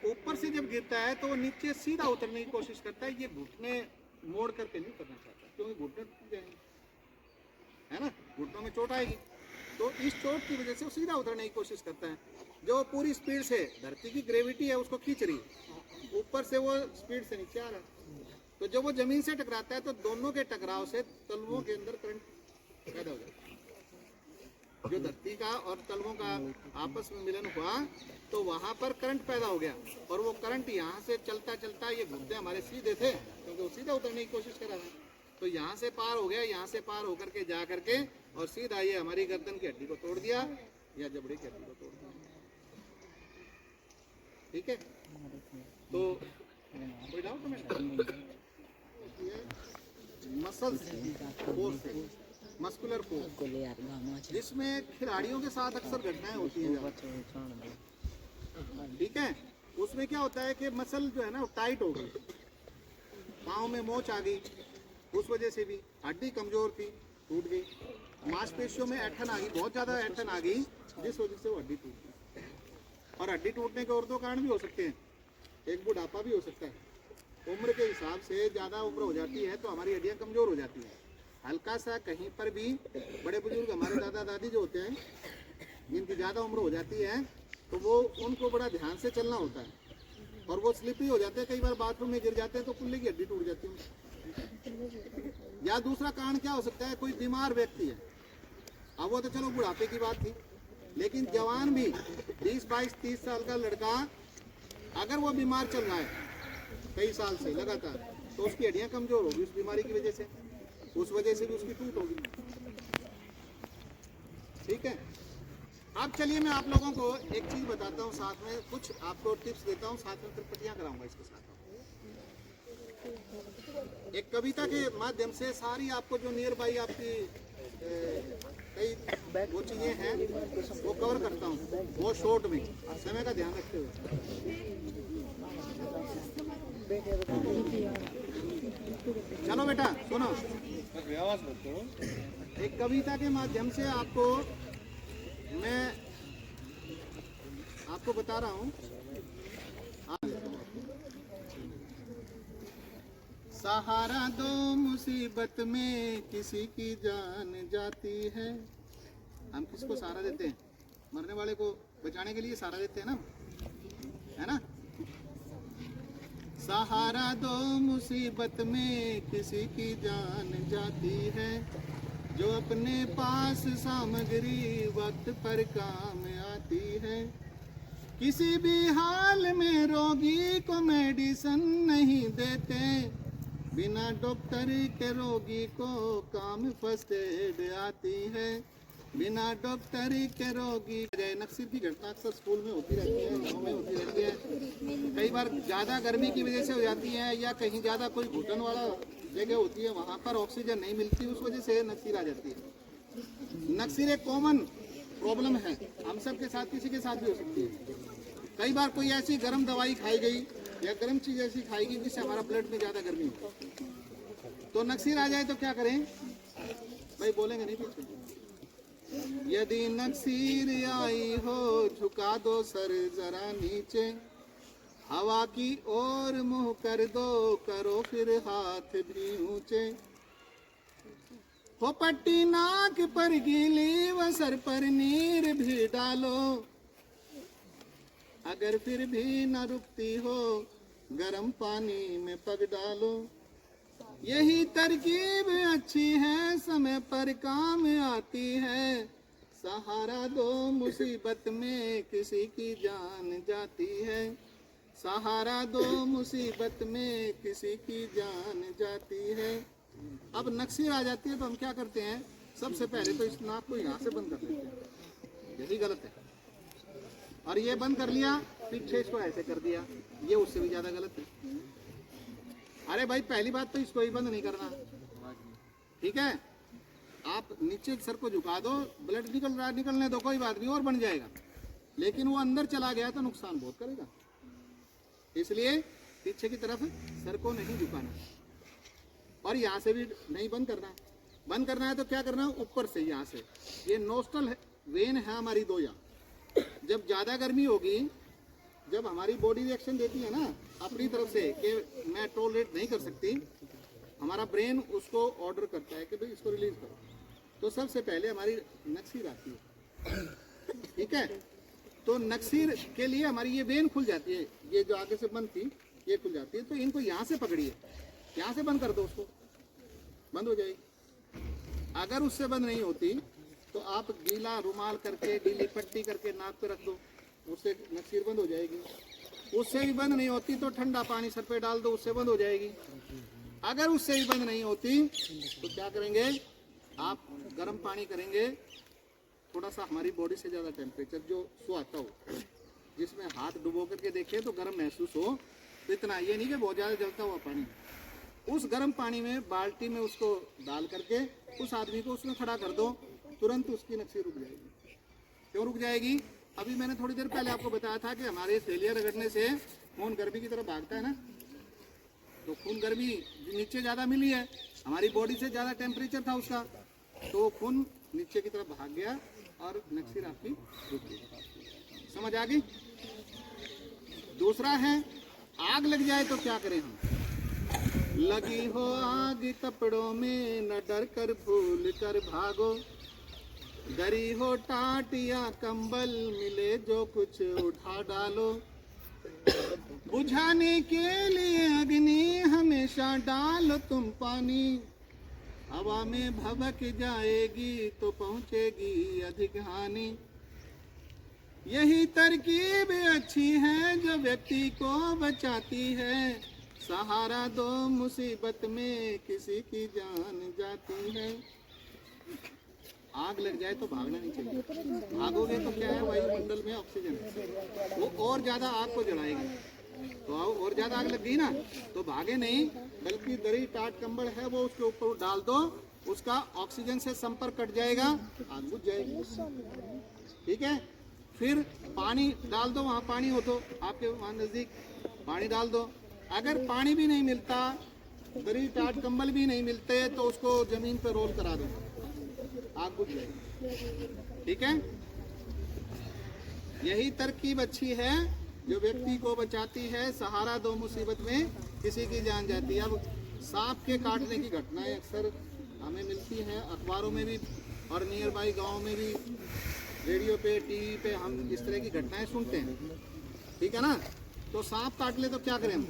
ऊपर से जब गिरता है तो वो नीचे सीधा उतरने की कोशिश करता है। ये घुटने मोड़ करके नहीं करना चाहता, क्योंकि घुटने टूट जाएंगे, है ना, घुटनों में चोट आएगी। तो इस चोट की वजह से वो सीधा उतरने की कोशिश करता है। जो पूरी स्पीड से, धरती की ग्रेविटी है उसको खींच रही, ऊपर से वो स्पीड से नीचे आ रहा है। तो जब वो जमीन से टकराता है तो दोनों के टकराव से तलवों के अंदर करंट पैदा हो जाता है। जो धरती का और तलवों का आपस में मिलन हुआ तो वहां पर करंट पैदा हो गया, और वो करंट यहाँ से चलता चलता, ये घुटने हमारे सीधे थे क्योंकि वो सीधा उतरने की कोशिश कर रहा था, तो यहाँ से पार हो गया, यहाँ से पार होकर के जा करके और सीधा ये हमारी गर्दन की हड्डी को तोड़ दिया या जबड़े की हड्डी को तोड़ दिया। ठीक है, तो कोई doubt muscles force, muscular force, जिसमें खिलाड़ियों के साथ अक्सर घटनाएं होती हैं। ठीक है, उसमें क्या होता है कि मसल जो है ना वो टाइट हो गई, पाँव में मोच आ गई, उस वजह से भी हड्डी कमजोर थी, टूट गई, मांसपेशियों में ऐंठन आ गई, बहुत ज़्यादा ऐंठन आ गई, जिस वजह से वो हड्डी टूट गई। और हड्डी टूटने के और दो कारण भी हो सकते हैं, एक बुढ़ापा भी हो सकता है, उम्र के हिसाब से ज़्यादा उम्र हो जाती है तो हमारी हड्डियाँ कमज़ोर हो जाती हैं। हल्का सा कहीं पर भी, बड़े बुजुर्ग हमारे दादा दादी जो होते हैं जिनकी ज़्यादा उम्र हो जाती है तो वो उनको बड़ा ध्यान से चलना होता है, और वो स्लिपरी हो जाते हैं, कई बार बाथरूम में गिर जाते हैं तो कुल्ले की हड्डी टूट जाती है। या दूसरा कारण क्या हो सकता है, कोई बीमार व्यक्ति है, अब वो तो चलो बुढ़ापे की बात थी, लेकिन जवान भी 20, 22, 30 साल का लड़का अगर वो बीमार चल रहा है कई साल से लगातार, तो उसकी हड्डियां कमजोर होगी उस बीमारी की वजह से, उस वजह से भी उसकी टूट होगी। ठीक है, अब चलिए मैं आप लोगों को एक चीज बताता हूँ, साथ में कुछ आपको टिप्स देता हूँ, साथ में फिर पट्टियां कराऊंगा इसके साथ। एक कविता के माध्यम से सारी आपको जो नियर बाई आपकी कई वो चीजें हैं वो कवर करता हूँ, वो शॉर्ट में, समय का ध्यान रखते हुए। चलो बेटा सुनो, एक कविता के माध्यम से आपको मैं आपको बता रहा हूँ। सहारा दो मुसीबत में किसी की जान जाती है। हम किसको सहारा देते हैं? मरने वाले को बचाने के लिए सहारा देते हैं ना, है ना। सहारा दो मुसीबत में किसी की जान जाती है, जो अपने पास सामग्री वक्त पर काम आती है। किसी भी हाल में रोगी को मेडिसिन नहीं देते, बिना डॉक्टर के रोगी को काम फर्स्ट एड आती है। बिना डॉक्टर के रोगी नक्सर की घटना अक्सर स्कूल में होती रहती है, गाँव में होती रहती है। कई बार ज़्यादा गर्मी की वजह से हो जाती है, या कहीं ज़्यादा कोई घुटन वाला जगह होती है, वहाँ पर ऑक्सीजन नहीं मिलती, उस वजह से नक्सर आ जाती है। नक्सर एक कॉमन प्रॉब्लम है, हम सब के साथ, किसी के साथ भी हो सकती है। कई बार कोई ऐसी गर्म दवाई खाई गई या गर्म चीज़ ऐसी खाई गई जिससे हमारा ब्लड में ज़्यादा गर्मी हो, तो नक्सर आ जाए तो क्या करें भाई? बोलेंगे नहीं पीछे। यदि नक्सर आई हो झुका दो सर जरा नीचे, हवा की ओर मुंह कर दो, करो फिर हाथ भी ऊंचे। हो पट्टी नाक पर गीली व सर पर नीर भी डालो, अगर फिर भी न रुकती हो गर्म पानी में पग डालो। यही तरकीब अच्छी है, समय पर काम आती है। सहारा दो मुसीबत में किसी की जान जाती है। सहारा दो मुसीबत में किसी की जान जाती है। अब नक्सर आ जाती है तो हम क्या करते हैं? सबसे पहले तो इस नाक को यहाँ से बंद कर लेते हैं, यही गलत है। और ये बंद कर लिया, पीछे इसको ऐसे कर दिया, ये उससे भी ज़्यादा गलत है। अरे भाई पहली बात तो इसको ही बंद नहीं करना, ठीक है। आप नीचे सर को झुका दो, ब्लड निकल रहा है निकलने दो, कोई बात नहीं, और बन जाएगा। लेकिन वो अंदर चला गया तो नुकसान बहुत करेगा, इसलिए पीछे की तरफ सर को नहीं झुकाना, और यहाँ से भी नहीं बंद करना। बंद करना है तो क्या करना है? ऊपर से, यहाँ से। ये नोस्टल वेन है हमारी दो यहाँ। जब ज़्यादा गर्मी होगी, जब हमारी बॉडी रिएक्शन देती है ना अपनी तरफ से कि मैं टॉलरेट नहीं कर सकती, हमारा ब्रेन उसको ऑर्डर करता है कि भाई इसको रिलीज करो, तो सबसे पहले हमारी नक्सर आती है, ठीक है। तो नक्सर के लिए हमारी ये वेन खुल जाती है, ये जो आगे से बंद थी ये खुल जाती है, तो इनको यहाँ से पकड़िए, यहाँ से बंद कर दो, उसको बंद हो जाएगी। अगर उससे बंद नहीं होती तो आप गीला रुमाल करके गीली पट्टी करके नाक पे रख दो, उससे नक्सीर बंद हो जाएगी। उससे भी बंद नहीं होती तो ठंडा पानी सर पे डाल दो, उससे बंद हो जाएगी। अगर उससे भी बंद नहीं होती तो क्या करेंगे, आप गर्म पानी करेंगे, थोड़ा सा हमारी बॉडी से ज़्यादा टेम्परेचर जो सुहाता हो, जिसमें हाथ डुबो करके देखें तो गर्म महसूस हो, तो इतना ये नहीं कि बहुत ज़्यादा जलता हुआ पानी। उस गर्म पानी में बाल्टी में उसको डाल करके उस आदमी को उसमें खड़ा कर दो, तुरंत उसकी नक्सी रुक जाएगी। क्यों रुक जाएगी? अभी मैंने थोड़ी देर पहले आपको बताया था कि हमारे फेलियर रगड़ने से खून गर्मी की तरफ भागता है ना, तो खून गर्मी नीचे ज़्यादा मिली है, हमारी बॉडी से ज़्यादा टेम्परेचर था उसका, तो खून नीचे की तरफ भाग गया और नक्सीर आपकी रुक गई। समझ आ गई? दूसरा है, आग लग जाए तो क्या करें हम? लगी हो आग कपड़ों में न डर कर भूल कर भागो, डरी हो टाट या कंबल मिले जो कुछ उठा डालो, बुझाने के लिए अग्नि हमेशा डालो तुम पानी, हवा में भभक जाएगी तो पहुंचेगी अधिक हानि। यही तरकीब अच्छी है जो व्यक्ति को बचाती है, सहारा दो मुसीबत में किसी की जान जाती है। आग लग जाए तो भागना नहीं चाहिए, भागोगे तो क्या है, वायुमंडल में ऑक्सीजन है, वो और ज्यादा आग को जलाएगी। तो और ज्यादा आग लग गई ना, तो भागे नहीं, बल्कि दरी टाट कंबल है वो उसके ऊपर डाल दो, उसका ऑक्सीजन से संपर्क कट जाएगा, आग बुझ जाएगी। ठीक है? फिर पानी डाल दो, वहाँ पानी हो तो आपके वहाँ नजदीक पानी डाल दो। अगर पानी भी नहीं मिलता, दरी टाट कंबल भी नहीं मिलते, तो उसको जमीन पर रोल करा दो, आग बुझ जाएगी। ठीक है? यही तरकीब अच्छी है जो व्यक्ति को बचाती है, सहारा दो मुसीबत में किसी की जान जाती है। अब सांप के काटने की घटनाएं अक्सर हमें मिलती हैं, अखबारों में भी और नियर बाई गाँव में भी, रेडियो पे, टीवी पे हम इस तरह की घटनाएं सुनते हैं। ठीक है ना? तो सांप काट ले तो क्या करें हम?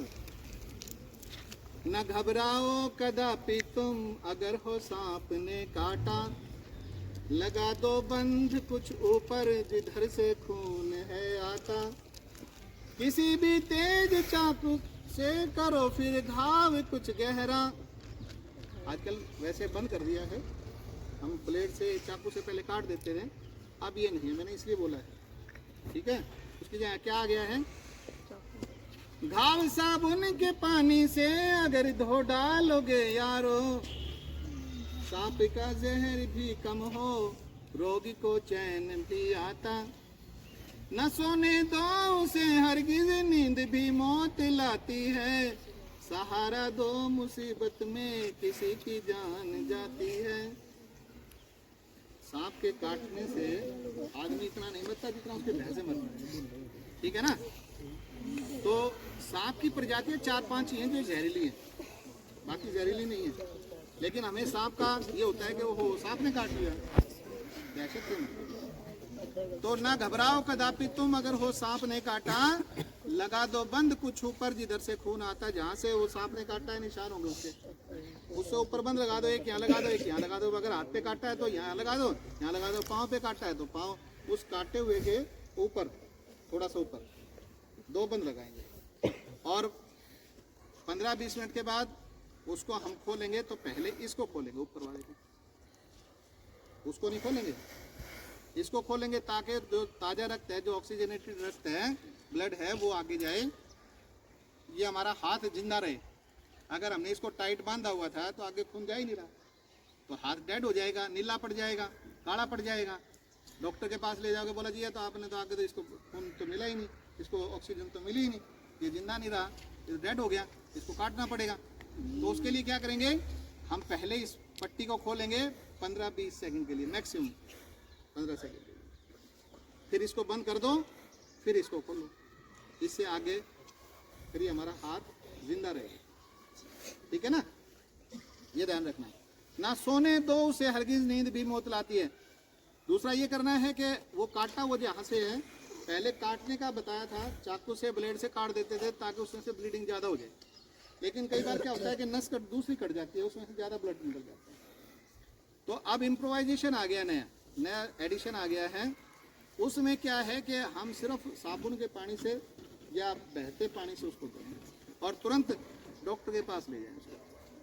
न घबराओ कदापि तुम अगर हो सांप ने काटा, लगा दो बंध कुछ ऊपर जिधर से खून है आता, किसी भी तेज चाकू से करो फिर घाव कुछ गहरा। आजकल वैसे बंद कर दिया है, हम ब्लेड से चाकू से पहले काट देते थे, अब ये नहीं है, मैंने इसलिए बोला है। ठीक है? उसकी जगह क्या आ गया है, घाव साबुन के पानी से अगर धो डालोगे यारो, सांप का जहर भी कम हो, रोगी को चैन भी आता, न सोने दो उसे हरगिज नींद भी मौत लाती है, सहारा दो मुसीबत में किसी की जान जाती है। सांप के काटने से आदमी इतना नहीं मरता जितना उसके भय से मरता है। ठीक है ना? तो सांप की प्रजातियां 4-5 ही हैं जो जहरीली हैं, बाकी जहरीली नहीं है। लेकिन हमें सांप का ये होता है कि वो सांप ने काट लिया, दहशत क्यों? तो ना घबराओ कदापि तुम अगर हो सांप ने काटा, लगा दो बंद कुछ ऊपर जिधर से खून आता, जहाँ से वो सांप ने काटा है निशान होंगे उससे ऊपर बंद लगा दो, एक यहाँ लगा दो, एक यहाँ लगा दो। अगर हाथ पे काटा है तो यहाँ लगा दो, यहाँ लगा दो। पाँव पे काटा है तो पाँव, उस काटे हुए के ऊपर थोड़ा सा ऊपर 2 बंद लगाएंगे, और 15-20 मिनट के बाद उसको हम खोलेंगे। तो पहले इसको खोलेंगे, ऊपर वाले को, उसको नहीं खोलेंगे, इसको खोलेंगे ताकि जो ताज़ा रक्त है, जो ऑक्सीजनेटेड रक्त है, ब्लड है, वो आगे जाए, ये हमारा हाथ जिंदा रहे। अगर हमने इसको टाइट बांधा हुआ था तो आगे खून जा ही नहीं रहा, तो हाथ डेड हो जाएगा, नीला पड़ जाएगा, काला पड़ जाएगा। डॉक्टर के पास ले जाओगे, बोला जी ये तो आपने तो आगे तो इसको खून तो मिला ही नहीं, इसको ऑक्सीजन तो मिली ही नहीं, ये जिंदा नहीं रहा, ये डेड हो गया, इसको काटना पड़ेगा। तो उसके लिए क्या करेंगे, हम पहले इस पट्टी को खोलेंगे 15-20 सेकंड के लिए, मैक्सिमम 15 सेकंड के लिए, फिर इसको बंद कर दो, फिर इसको खोलो, इससे आगे फिर ये हमारा हाथ जिंदा रहेगा। ठीक है ना? ये ध्यान रखना है। ना सोने दो उसे हरगिज नींद भी मौत लाती है। दूसरा ये करना है कि वो काटा वो जहाँ से है, पहले काटने का बताया था, चाकू से ब्लेड से काट देते थे ताकि उसमें से ब्लीडिंग ज़्यादा हो जाए। लेकिन कई बार क्या होता है कि नस दूसरी कट जाती है, उसमें से ज़्यादा ब्लड निकल जाता है। तो अब इम्प्रोवाइजेशन आ गया नया, नया एडिशन आ गया है। उसमें क्या है कि हम सिर्फ साबुन के पानी से या बहते पानी से उसको करें और तुरंत डॉक्टर के पास ले जाएं उसको।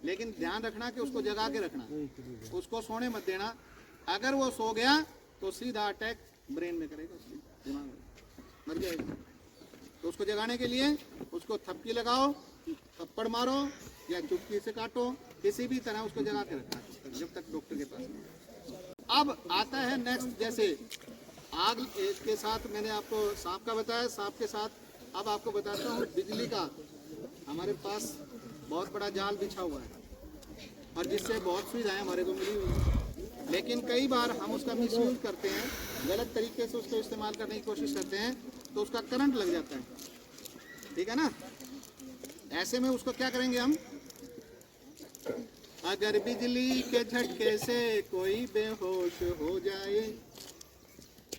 लेकिन ध्यान रखना कि उसको जगा के रखना, उसको सोने मत देना। अगर वो सो गया तो सीधा अटैक ब्रेन में करेगा, उसके दिमाग में मर जाएगा। तो उसको जगाने के लिए उसको थपकी लगाओ, थप्पड़ मारो या चुटकी से काटो, किसी भी तरह उसको जगा के रखना जब तक डॉक्टर के पास नहीं। अब आता है नेक्स्ट, जैसे आग के साथ मैंने आपको सांप का बताया, सांप के साथ अब आपको बताता हूँ बिजली का। हमारे पास बहुत बड़ा जाल बिछा हुआ है और जिससे बहुत सुविधाएं हमारे को मिली हुई है, लेकिन कई बार हम उसका मिसयूज करते हैं, गलत तरीके से उसको इस्तेमाल करने की कोशिश करते हैं तो उसका करंट लग जाता है, ठीक है ना। ऐसे में उसको क्या करेंगे हम, अगर बिजली के झटके से कोई बेहोश हो जाए,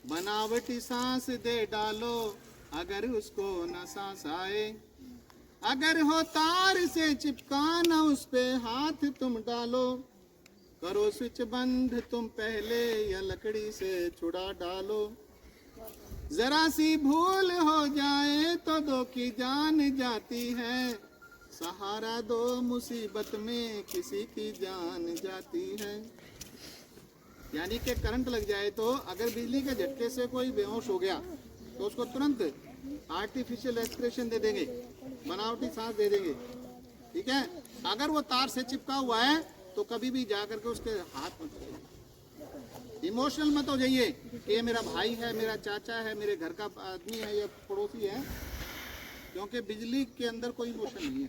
बनावटी सांस दे डालो अगर उसको न सांस आए, अगर हो तार से चिपकाना उस पे हाथ तुम डालो, करो स्विच बंद तुम पहले या लकड़ी से छुड़ा डालो, जरा सी भूल हो जाए तो दो की जान जाती है, सहारा दो मुसीबत में किसी की जान जाती है। यानी कि करंट लग जाए तो अगर बिजली के झटके से कोई बेहोश हो गया तो उसको तुरंत आर्टिफिशियल रेस्पिरेशन दे देंगे, बनावटी सांस दे देंगे, ठीक है। अगर वो तार से चिपका हुआ है तो कभी भी जा करके उसके हाथ मत लगाइए, इमोशनल मत हो जाइए कि ये मेरा भाई है, मेरा चाचा है, मेरे घर का आदमी है या पड़ोसी है, क्योंकि बिजली के अंदर कोई इमोशन नहीं है,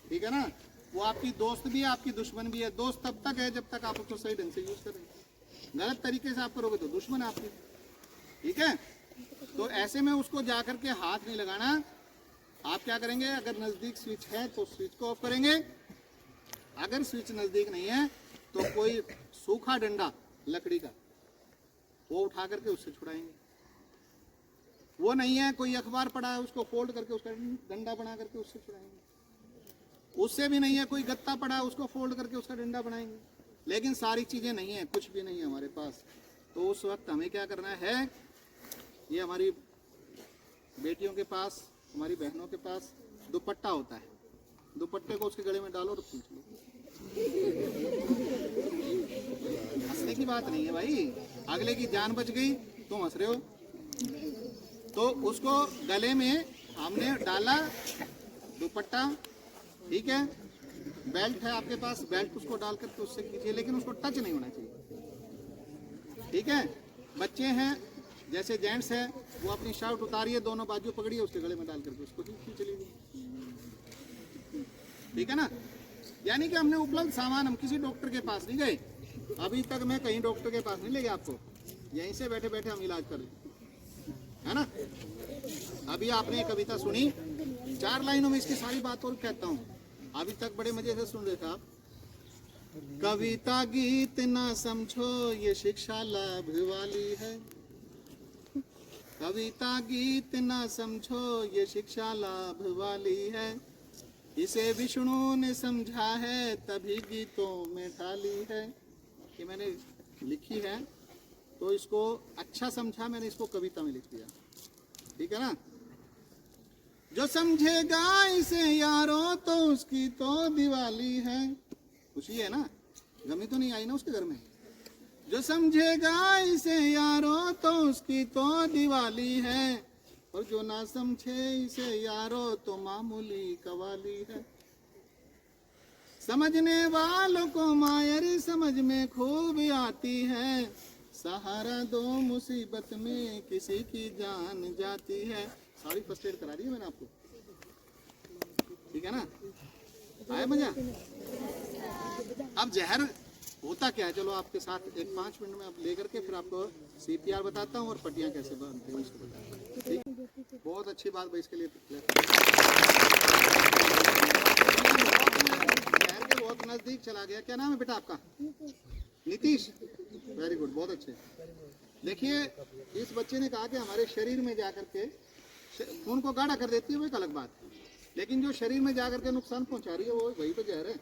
ठीक है ना। वो आपकी दोस्त भी है, आपकी दुश्मन भी है। दोस्त तब तक है जब तक आप उसको सही ढंग से यूज करें, गलत तरीके से आप करोगे तो दुश्मन है आपकी, ठीक है। तो ऐसे में उसको जा करके हाथ नहीं लगाना। आप क्या करेंगे, अगर नजदीक स्विच है तो स्विच को ऑफ करेंगे, अगर स्विच नजदीक नहीं है तो कोई सूखा डंडा लकड़ी का वो उठा करके उससे छुड़ाएंगे। वो नहीं है, कोई अखबार पड़ा है उसको फोल्ड करके उसका डंडा बना करके उससे छुड़ाएंगे। उससे भी नहीं है, कोई गत्ता पड़ा है उसको फोल्ड करके उसका डंडा बनाएंगे। लेकिन सारी चीजें नहीं है, कुछ भी नहीं है हमारे पास, तो उस वक्त हमें क्या करना है, ये हमारी बेटियों के पास, हमारी बहनों के पास दुपट्टा होता है, दुपट्टे को उसके गले में डालो और खींच लो। हंसने की बात नहीं है भाई, अगले की जान बच गई, तुम हंस रहे हो। तो उसको गले में हमने डाला दुपट्टा, ठीक है। बेल्ट है आपके पास, बेल्ट उसको डाल करके उससे खींचिए, लेकिन उसको टच नहीं होना चाहिए, ठीक है। बच्चे हैं जैसे जेंट्स है, वो अपनी शर्ट उतारिए, दोनों बाजू पकड़िए, उसके गले में डाल करके उसको खींच लीजिए, ठीक है ना। यानी कि हमने उपलब्ध सामान, हम किसी डॉक्टर के पास नहीं गए, अभी तक मैं कहीं डॉक्टर के पास नहीं ले गया आपको, यहीं से बैठे बैठे हम इलाज कर लें, है ना। अभी आपने एक कविता सुनी, 4 लाइनों में इसकी सारी बात और कहता हूँ, अभी तक बड़े मजे से सुन रहे थे आप। कविता गीत ना समझो ये शिक्षा लाभ वाली है, कविता गीत ना समझो ये शिक्षा लाभ वाली है, इसे विष्णु ने समझा है तभी गीतों में ढाली है। ये मैंने लिखी है तो इसको अच्छा समझा, मैंने इसको कविता में लिख दिया, ठीक है ना। जो समझेगा इसे यारों तो उसकी तो दिवाली है, खुशी है ना, गमी तो नहीं आई ना उसके घर में। जो समझेगा इसे यारों तो उसकी तो दिवाली है, और जो ना समझे इसे यारों तो मामूली कवाली है। समझने वालों को मायरी समझ में खूब आती है, सहारा दो मुसीबत में किसी की जान जाती है। सारी फर्स्ट एड करा दी है मैंने आपको, ठीक है ना, आया मजा। अब जहर होता क्या है, चलो आपके साथ एक 5 मिनट में आप लेकर के फिर आपको CPR बताता हूँ और पट्टियाँ कैसे बांधते हैं उसको बताता हूँ, ठीक। बहुत अच्छी बात भाई, इसके लिए जहर के बहुत नजदीक चला गया। क्या नाम है बेटा आपका? नीतीश, वेरी गुड, बहुत अच्छे। देखिए इस बच्चे ने कहा कि हमारे शरीर में जाकर के खून को गाढ़ा कर देती है, वो एक अलग बात है, लेकिन जो शरीर में जाकर के नुकसान पहुंचा रही है वो वही तो जहर है।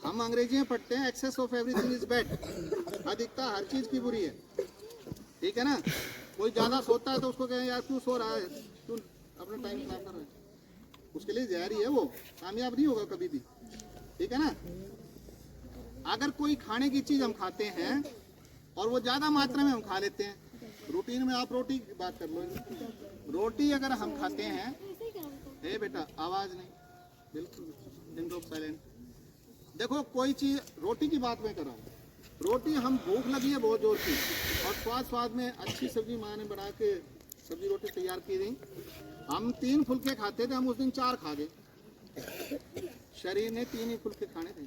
हम अंग्रेजी में पढ़ते हैं excess of everything is bad, अधिकता हर चीज की बुरी है, ठीक है ना। कोई ज्यादा सोता है तो उसको कहें यार क्यों सो रहा है, क्यों अपना टाइम खराब कर रहा है, उसके लिए जहर ही है, वो कामयाब नहीं होगा कभी भी, ठीक है ना। अगर कोई खाने की चीज हम खाते हैं और वो ज्यादा मात्रा में हम खा लेते हैं, रूटीन में आप रोटी की बात कर लो, रोटी अगर हम खाते हैं, ए बेटा आवाज नहीं, बिल्कुल साइलेंट। देखो कोई चीज, रोटी की बात मैं कर रहा हूँ, रोटी हम भूख लगी है बहुत जोर की और स्वाद में अच्छी सब्जी माँ ने बना के सब्जी रोटी तैयार की थी, हम 3 फुलके खाते थे, हम उस दिन 4 खा गए, शरीर ने 3 ही फुलके खाने थे,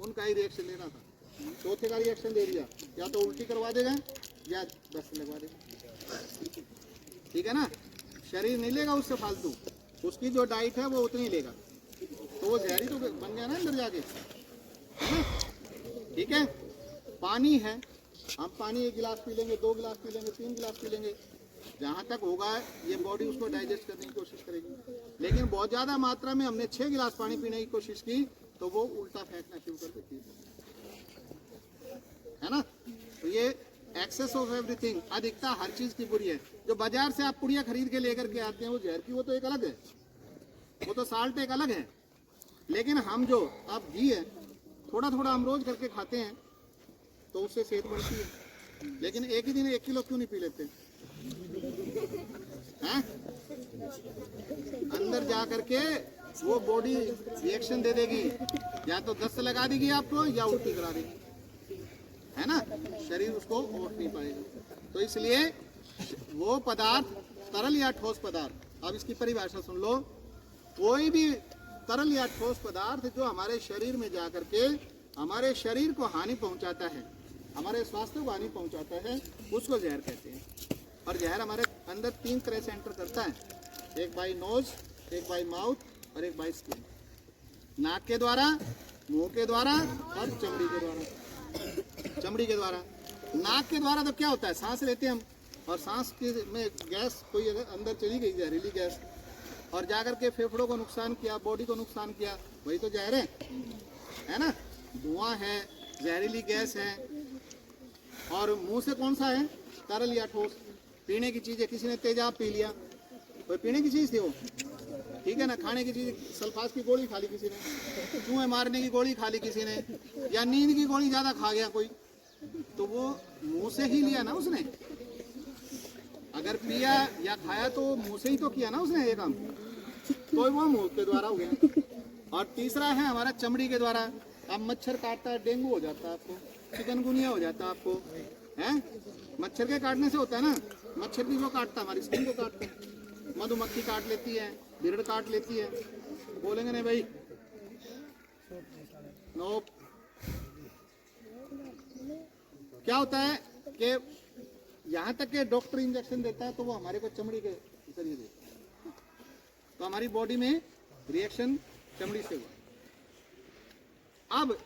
उनका ही रिएक्शन लेना था, चौथे का रिएक्शन दे दिया, या तो उल्टी करवा देगा या 10 लगवा देगा, ठीक है ना। शरीर नहीं लेगा उससे फालतू, उसकी जो डाइट है वो उतनी लेगा, तो वो जहरी तो बन गया ना अंदर जाके, है ना, ठीक है। पानी है, हम पानी 1 गिलास पी लेंगे, 2 गिलास पी लेंगे, 3 गिलास पी लेंगे, जहाँ तक होगा ये बॉडी उसको डाइजेस्ट करने की कोशिश करेगी, लेकिन बहुत ज़्यादा मात्रा में हमने 6 गिलास पानी पीने की कोशिश की तो वो उल्टा फेंकना शुरू कर देती है ना। तो ये एक्सेस ऑफ एवरीथिंग, अधिकता हर चीज़ की बुरी है। जो बाजार से आप पुड़िया खरीद के लेकर के आते हैं वो जहर की, वो तो एक अलग है, वो तो साल्ट एक अलग है, लेकिन हम जो अब घी है थोड़ा थोड़ा हम रोज करके खाते हैं तो उससे सेहत बढ़ती है, लेकिन एक ही दिन 1 किलो क्यों नहीं पी लेते हैं? अंदर जा करके वो बॉडी रिएक्शन दे देगी, या तो दस्त लगा देगी आपको या उल्टी करा देगी, है ना, शरीर उसको ओट नहीं पाएगा। तो इसलिए वो पदार्थ तरल या ठोस पदार्थ, अब इसकी परिभाषा सुन लो, कोई भी तरल या ठोस पदार्थ जो हमारे शरीर में जा करके हमारे शरीर को हानि पहुंचाता है, हमारे स्वास्थ्य को हानि पहुंचाता है, उसको जहर कहते हैं। और जहर हमारे अंदर 3 तरह से एंटर करता है, एक बाई नोज, एक बाई माउथ और एक बाई स्किन। नाक के द्वारा, मुंह के द्वारा और चमड़ी के द्वारा। चमड़ी के द्वारा, नाक के द्वारा तो क्या होता है, सांस लेते हैं हम, और सांस के में गैस कोई अगर अंदर चली गई जहरीली गैस और जाकर के फेफड़ों को नुकसान किया, बॉडी को नुकसान किया, वही तो जहर है ना। धुआं है, जहरीली गैस है। और मुंह से कौन सा है, तरल या ठोस। पीने की चीज़ है, किसी ने तेजाब पी लिया, कोई पीने की चीज़ थी वो, ठीक है ना। खाने की चीज़, सल्फास की गोली खा ली किसी ने, चूहे मारने की गोली खा ली किसी ने, या नींद की गोली ज़्यादा खा गया कोई, तो वो मुंह से ही लिया ना उसने। अगर पिया या खाया तो मुंह से ही तो किया ना उसने ये काम, तो वो मुंह के द्वारा हो गया। और तीसरा है हमारा चमड़ी के द्वारा। अब मच्छर काटता है, डेंगू हो जाता है आपको, चिकनगुनिया हो जाता है आपको, हैं? मच्छर के काटने से होता है ना। मच्छर भी वो काटता है, हमारी स्किन को काटता है, मधुमक्खी काट लेती है, बिरड़ काट लेती है। बोलेंगे नहीं भाई, नो। क्या होता है कि यहाँ तक के डॉक्टर इंजेक्शन देता है तो वो हमारे को चमड़ी के जरिए देता है, तो हमारी बॉडी में रिएक्शन चमड़ी से हुआ। अब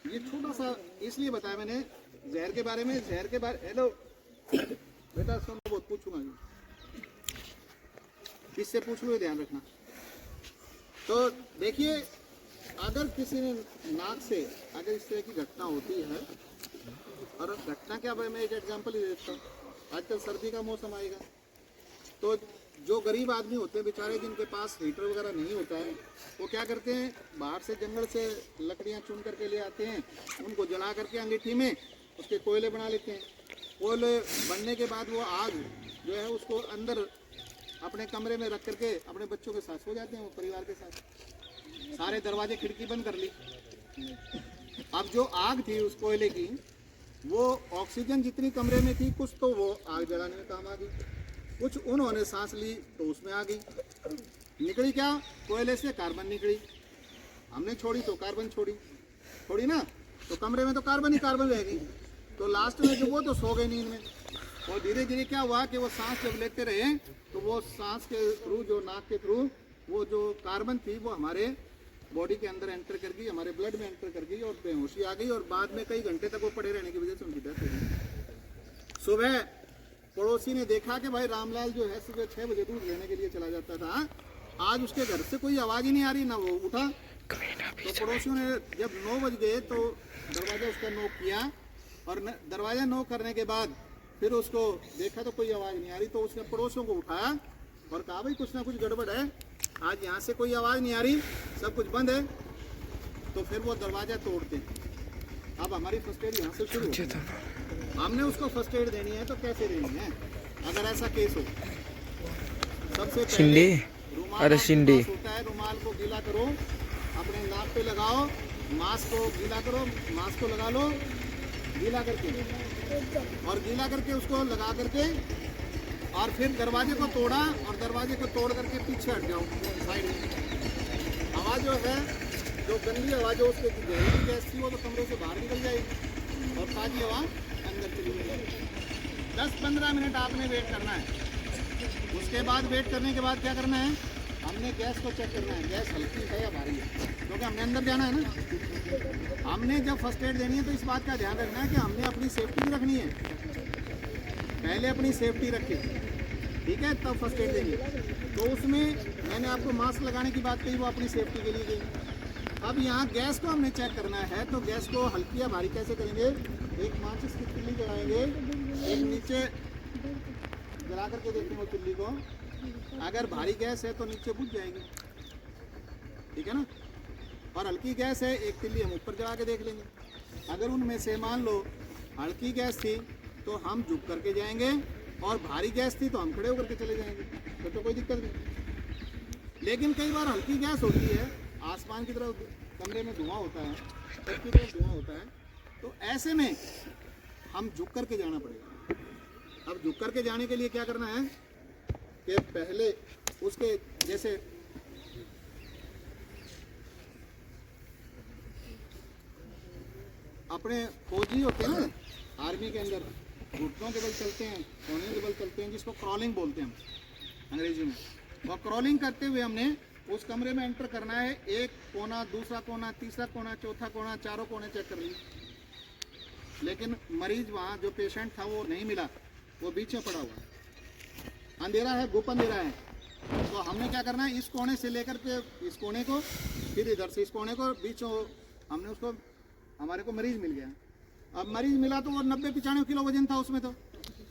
ये छोटा सा इसलिए बताया मैंने जहर के बारे में। जहर के बारे, हेलो बेटा सुनो, बहुत पूछूंगा, किससे पूछ लो, ध्यान रखना। तो देखिए, अगर किसी ने नाक से अगर इस तरह की घटना होती है, और घटना क्या, भाई मैं एक एग्जांपल ही देता हूँ। आजकल सर्दी का मौसम आएगा, तो जो गरीब आदमी होते हैं बेचारे, जिनके पास हीटर वगैरह नहीं होता है, वो क्या करते हैं, बाहर से जंगल से लकड़ियाँ चुन करके ले आते हैं, उनको जला करके अंगीठी में उसके कोयले बना लेते हैं। कोयले बनने के बाद वो आग जो है उसको अंदर अपने कमरे में रख करके अपने बच्चों के साथ सो जाते हैं, वो परिवार के साथ। सारे दरवाजे खिड़की बंद कर ली। अब जो आग थी उस कोयले की, वो ऑक्सीजन जितनी कमरे में थी, कुछ तो वो आग जलाने में काम आ गई, कुछ उन्होंने सांस ली तो उसमें आ गई। निकली क्या, कोयले से कार्बन निकली, हमने छोड़ी तो कार्बन छोड़ी ना, तो कमरे में तो कार्बन ही कार्बन रह गई। तो लास्ट में जो वो तो सो गए नींद में। और धीरे धीरे क्या हुआ कि वो सांस जब लेते रहे तो वो सांस के थ्रू, जो नाक के थ्रू, वो जो कार्बन थी वो हमारे बॉडी के अंदर एंटर कर गई, हमारे ब्लड में एंटर कर गई और बेहोशी आ गई। और बाद में कई घंटे तक वो पड़े रहने की वजह से उनकी डेथ हो गई। सुबह पड़ोसी ने देखा कि भाई रामलाल जो है सुबह 6 बजे दूध लेने के लिए चला जाता था, आज उसके घर से कोई आवाज़ ही नहीं आ रही, ना वो उठा तो पड़ोसियों ने जब 9 बज गए तो दरवाज़ा उसका नॉक किया और दरवाज़ा नॉक करने के बाद फिर उसको देखा तो कोई आवाज़ नहीं आ रही, तो उसने पड़ोसियों को उठाया और कहा भाई कुछ ना कुछ गड़बड़ है, आज यहाँ से कोई आवाज़ नहीं आ रही, सब कुछ बंद है। तो फिर वो दरवाज़ा तोड़ते हैं। अब हमारी फर्स्ट एड यहाँ से शुरू होती है। हमने उसको फर्स्ट एड देनी है तो कैसे देनी है अगर ऐसा केस हो? सबसे पहले रुमाल होता है, रुमाल को गीला करो, अपने नाक पे लगाओ, मास्क को गीला करो, मास्क को लगा लो गीला करके, और गीला करके उसको लगा करके, और फिर दरवाजे को तोड़ा और दरवाजे को तोड़ करके पीछे हट जाओ साइड में। हवा जो है, जो गंदी हवा जो उसके जहरीली गैस थी वो तो कमरे से बाहर निकल जाएगी और ताज़ी हवा अंदर चली जाएगी। 10-15 मिनट आपने वेट करना है। उसके बाद वेट करने के बाद क्या करना है, हमने गैस को चेक करना है, गैस हल्की है या भारी है, क्योंकि हमने अंदर जाना है ना। हमने जब फर्स्ट एड देनी है तो इस बात का ध्यान रखना है कि हमने अपनी सेफ्टी भी रखनी है, पहले अपनी सेफ्टी रखें, ठीक है, तब फर्स्ट एड देंगे। तो उसमें मैंने आपको मास्क लगाने की बात कही, वो अपनी सेफ्टी के लिए गई। अब यहाँ गैस को हमने चेक करना है, तो गैस को हल्की या भारी कैसे करेंगे? एक माचिस की तिल्ली जलाएंगे, एक नीचे जला करके देखेंगे वो तिल्ली को, अगर भारी गैस है तो नीचे बुझ जाएगी, ठीक है ना, और हल्की गैस है एक तिल्ली हम ऊपर जला के देख लेंगे। अगर उनमें से मान लो हल्की गैस थी तो हम झुक करके जाएंगे, और भारी गैस थी तो हम खड़े होकर के चले जाएंगे, तो कोई दिक्कत नहीं। लेकिन कई बार हल्की गैस होती है, आसमान की तरफ कमरे में धुआं होता है, छत की तरफ धुआं होता है, तो ऐसे में हम झुक करके जाना पड़ेगा। अब झुक करके जाने के लिए क्या करना है कि पहले उसके जैसे अपने फौजी होते हैं ना आर्मी के अंदर, घुटनों के बल चलते हैं, कोने के बल चलते हैं, जिसको क्रॉलिंग बोलते हैं हम अंग्रेजी में। और क्रॉलिंग करते हुए हमने उस कमरे में एंटर करना है, एक कोना, दूसरा कोना, तीसरा कोना, चौथा कोना, चारों कोने चेक कर लिए, लेकिन मरीज वहाँ जो पेशेंट था वो नहीं मिला, वो बीच में पड़ा हुआ है, अंधेरा है, गुप अंधेरा है। तो हमने क्या करना है, इस कोने से लेकर के इस कोने को, फिर इधर से इस कोने को, बीच हमने उसको, हमारे को मरीज मिल गया। अब मरीज मिला तो वो 90-95 किलो वजन था उसमें, तो